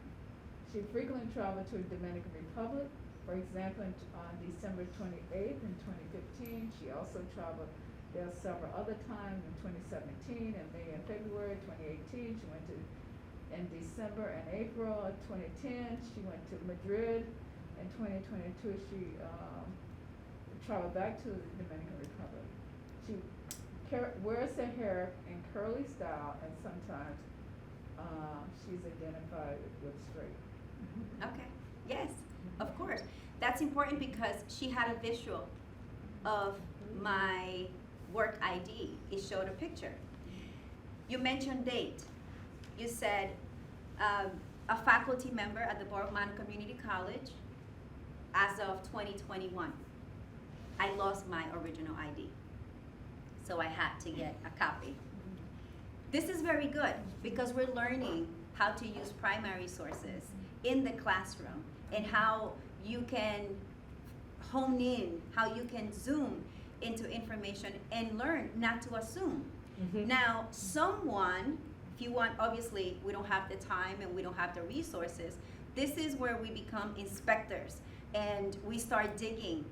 A: She frequently traveled to the Dominican Republic. For example, on December 28th in 2015, she also traveled there several other times in 2017, in May and February 2018. She went to, in December and April of 2010, she went to Madrid. In 2022, she traveled back to the Dominican Republic. She wears her hair in curly style, and sometimes she's identified with straight.
C: Okay, yes, of course. That's important because she had a visual of my work ID. It showed a picture. You mentioned date. You said a faculty member at the Borgman Community College as of 2021. I lost my original ID, so I had to get a copy. This is very good because we're learning how to use primary sources in the classroom and how you can hone in, how you can zoom into information and learn not to assume. Now, someone, if you want, obviously we don't have the time and we don't have the resources, this is where we become inspectors and we start digging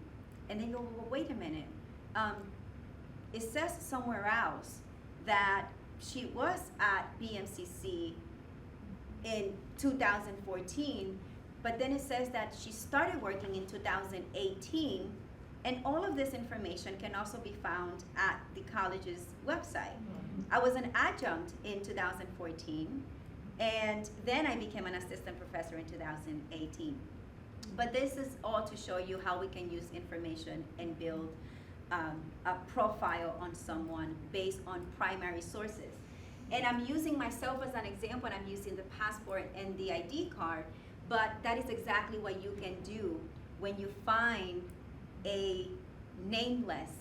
C: and then you go, well, wait a minute. It says somewhere else that she was at BMCC in 2014, but then it says that she started working in 2018, and all of this information can also be found at the college's website. I was an adjunct in 2014, and then I became an assistant professor in 2018. But this is all to show you how we can use information and build a profile on someone based on primary sources. And I'm using myself as an example, and I'm using the passport and the ID card, but that is exactly what you can do when you find a nameless,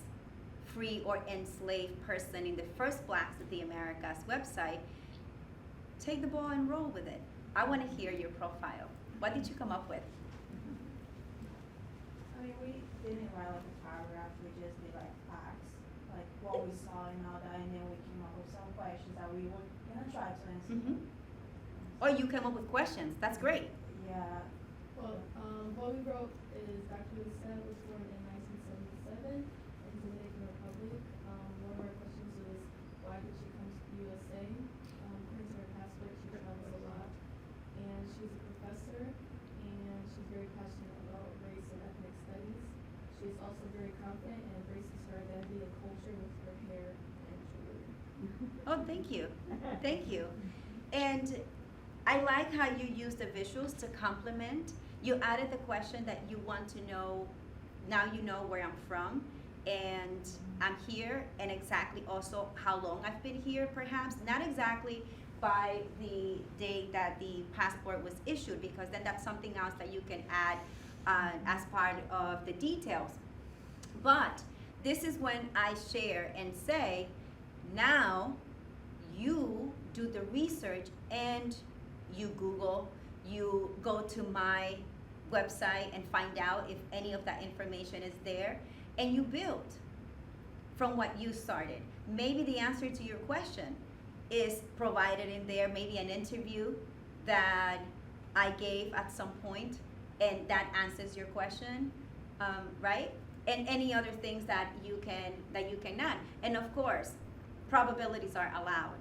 C: free or enslaved person in the first Blacks of the Americas website. Take the ball and roll with it. I want to hear your profile. What did you come up with?
I: I mean, we didn't write like a paragraph, we just did like facts, like what we saw and all that, and then we came up with some questions that we were gonna try to answer.
C: Or you came up with questions. That's great.
I: Yeah.
J: Well, what we wrote is Dr. Lisette was born in 1977 in the Dominican Republic. One of our questions was, why did she come to the USA? According to her passport, she travels a lot. And she's a professor, and she's very passionate about race and ethnic studies. She's also very confident and embraces her identity and culture with her hair and jewelry.
C: Oh, thank you. Thank you. And I like how you use the visuals to complement. You added the question that you want to know, now you know where I'm from, and I'm here, and exactly also how long I've been here, perhaps. Not exactly by the date that the passport was issued, because then that's something else that you can add as part of the details. But this is when I share and say, now you do the research and you Google, you go to my website and find out if any of that information is there, and you build from what you started. Maybe the answer to your question is provided in there, maybe an interview that I gave at some point, and that answers your question, right? And any other things that you can add. And of course, probabilities are allowed,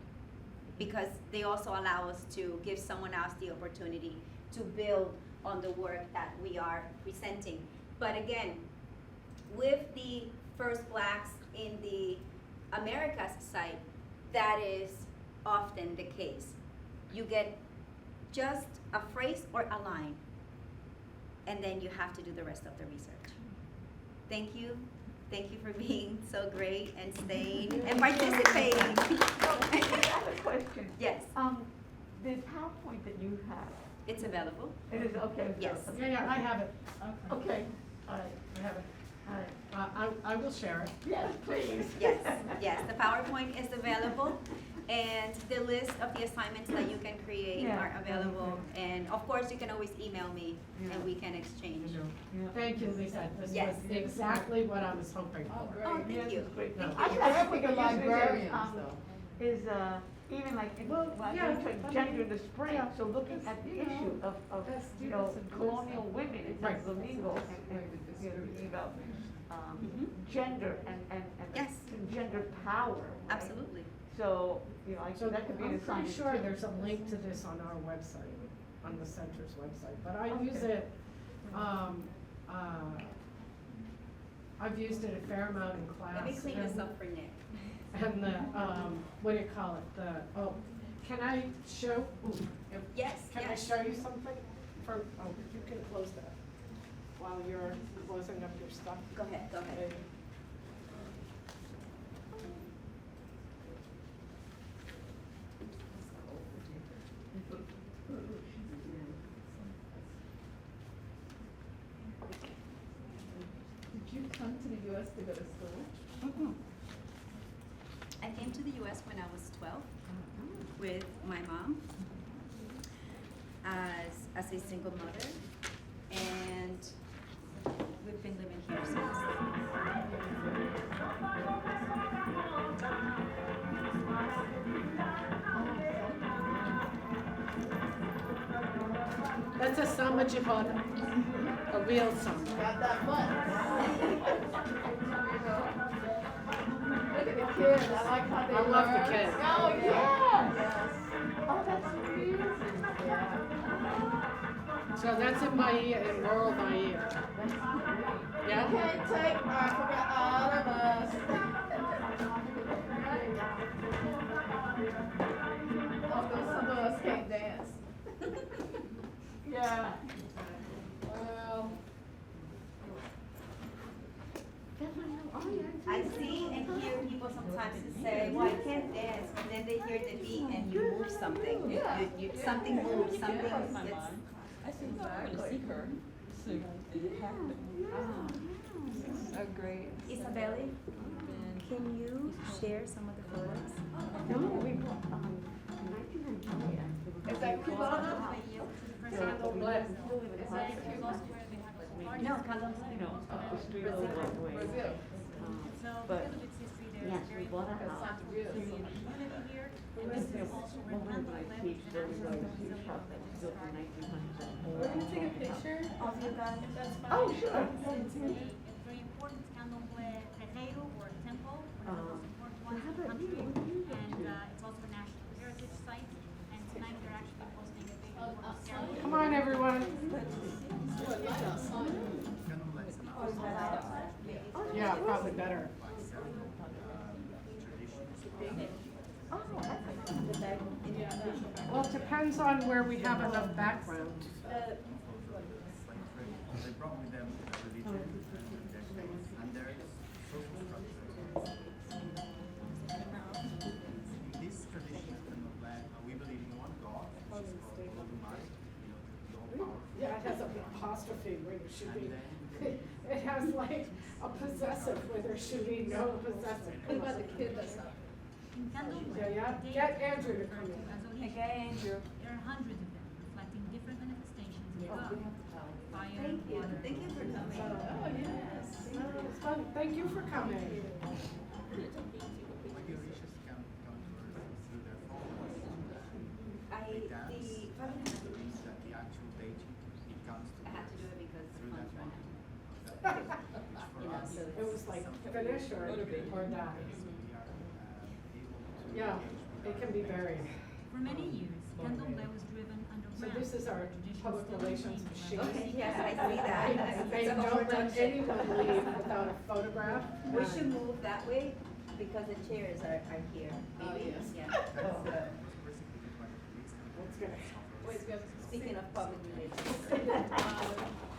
C: because they also allow us to give someone else the opportunity to build on the work that we are presenting. But again, with the First Blacks in the Americas site, that is often the case. You get just a phrase or a line, and then you have to do the rest of the research. Thank you. Thank you for being so great and staying and participating.
E: I have a question.
C: Yes,
E: The PowerPoint that you have,
C: it's available.
E: it is, okay.
C: Yes.
D: Yeah, I have it.
E: Okay,
D: All right, I have it. All right, I will share it.
E: yes, please.
C: Yes, yes, the PowerPoint is available, and the list of the assignments that you can create
E: Yeah,
C: are available.
E: okay.
C: And of course, you can always email me,
E: Yeah.
C: and we can exchange.
E: Yeah.
D: Thank you, Lisette. This
C: Yes.
D: was exactly what I was hoping
A: Oh,
D: for.
A: great.
C: Oh, thank
E: Yes,
C: you.
E: it's great.
D: No.
E: Actually,
A: That's
E: I
A: for
E: think
A: the
E: it usually
A: librarians,
E: says,
A: though.
E: is, even like,
D: Well,
E: when
D: yeah,
E: I went to
D: I
E: gender
D: mean,
E: in the spring,
D: yeah.
E: so looking at the
A: You know,
E: issue of,
A: as
E: you know,
A: students in
E: colonial
A: wisdom,
E: women in
D: Right.
E: Santo Domingo, and, you know, thinking about, gender and
C: Yes.
E: and gender power, right?
C: Absolutely.
E: So, you know,
D: So
E: that could be an
D: I'm pretty
E: assignment
D: sure
E: too.
D: there's a link to this on our website, on the center's website, but I use
E: Okay.
D: it, I've used it a fair amount in class.
C: Let me clean this
D: and-
C: up for Nick.
D: And the, what do you call it, can I show,
C: Yes,
D: can I
C: yes.
D: show you something? You can close that while you're closing up your stuff.
C: Go ahead, go ahead.
A: Did you come to the US to go to school?
C: I came to the US when I was 12 with my mom as a single mother, and we've been living here since.
D: That's a samba jibona, a real samba.
A: Got that much. Look at the kids, I like how they
D: I love the
A: learn.
D: kids.
A: Oh, yes. Yes.
E: Oh, that's amazing.
D: So that's in Bahia, in rural Bahia.
A: You
D: Yeah?
A: can't take Africa out of us. Although some of us can't dance.
E: Yeah.
A: Well,
C: I see and hear people sometimes who say, well, I can't dance, and then they hear the beat and you move something.
A: Yeah.
C: Something moves, something,
H: Crossed my
C: it's,
H: mind. I said, I'm gonna see her soon, and it happened.
A: oh, great.
C: Isabelle,
H: And
C: can you share some of the photos?
E: No, we bought, 1998, actually.
A: Is that Cubana?
D: Candle lit.
C: No, condoms.
E: You know, up the street a little way.
A: Brazil.
E: But, yes, we bought a
A: That
E: house.
A: sounds real.
E: One of my teach, there was a huge house that was built in 1900.
J: We're gonna take a picture
C: Of you guys?
J: if that's fine.
E: Oh, sure.
K: It's very important candomblé terreiro or temple, one of the most important ones in the country, and it's also a national heritage site. And tonight they're actually hosting a big important ceremony.
D: Come on, everyone. Yeah, probably better. Well, it depends on where we have enough background.
L: They brought with them religion and their social structure. In this tradition of Candomblé, we believe in one God, which is called Olumare, the all-powerful.
D: Yeah, it has an apostrophe where there should be, it has like a possessive where there should be no possessive.
A: What about the kid that's not?
K: In candomblé,
D: Yeah,
K: the
D: get
K: day
D: Andrew to come in.
K: Andrew. There are hundreds of them, reflecting different manifestations of God. Fire,
C: Thank you,
K: water,
C: thank you for coming.
A: Oh, yes.
D: It's fun. Thank you for coming.
L: When your wishes come to us through their phones,
C: I,
L: they dance,
C: the,
L: believes that the actual deity, it comes to
C: I had to do it because
L: through that
C: phones ran
L: one.
C: out.
L: Which for us,
D: It was like finish or die.
L: we are able to
D: Yeah,
L: engage with
D: it can be buried.
K: For many years, candomblé was driven
D: So
K: underground.
D: this is our
K: Tradition
D: public
K: still
D: relations
K: remains
D: machine.
C: Okay, yes, I see that.
D: They
C: It's an
D: don't let
C: overproduction.
D: anyone leave without a photograph.
C: We should move that way because the chairs are here.
A: Oh,
C: Maybe?
A: yes.
C: Yeah.
L: that was persecuted by the police and
D: That's good.
A: Wait, we have
C: Speaking of public relations.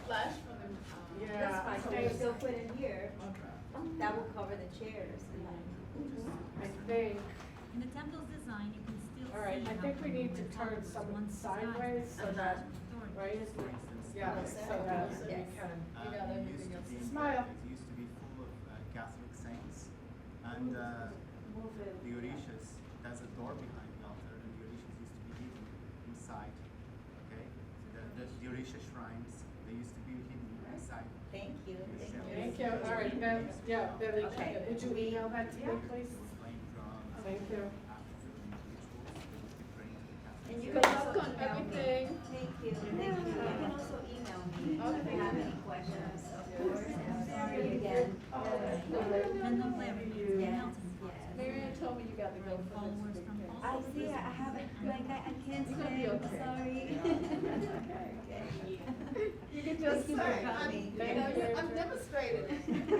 A: flash from the,
D: Yeah.
C: That's fine, so we still put in here.
A: okay.
C: that will cover the chairs and then.
D: I think,
K: In the temple's design, you can still
D: all right,
K: see
D: I
K: how
D: think we
K: the
D: need to
K: temple
D: turn
K: was
D: some
K: once
D: sideways
K: designed
D: so
K: as
D: that,
K: a storage
D: right?
K: place.
D: Yeah, so that we
C: Yes.
D: can.
A: You got everything else.
D: Smile.
L: It used to be full of Catholic saints, and the Orishas, there's a door behind the altar, and the Orishas used to be hidden inside, okay? So the Orisha shrines, they used to be hidden inside.
C: Thank you.
D: Thank you, all right, then, yeah, Billy,
C: Okay.
D: would you email that to me, please?
L: They were playing drums.
D: Thank you.
L: After doing rituals, they would be praying to the Catholic
C: And you
A: Good
C: can
A: luck
C: also
A: on
C: email me.
A: everything.
C: Thank you, thank you. You can also email me if you have any questions, of course, and sorry again.
K: And the Larry,
C: Yes,
K: Melton.
C: yes.
A: Marianne told me you got to go for
K: Followers
A: this
K: from
A: big
K: all
A: thing.
C: I see, I haven't, like, I can't
A: You're gonna be
C: swim,
A: okay.
C: sorry.
A: You can just
C: Thank you for
A: say,
C: coming.
A: I'm demonstrating.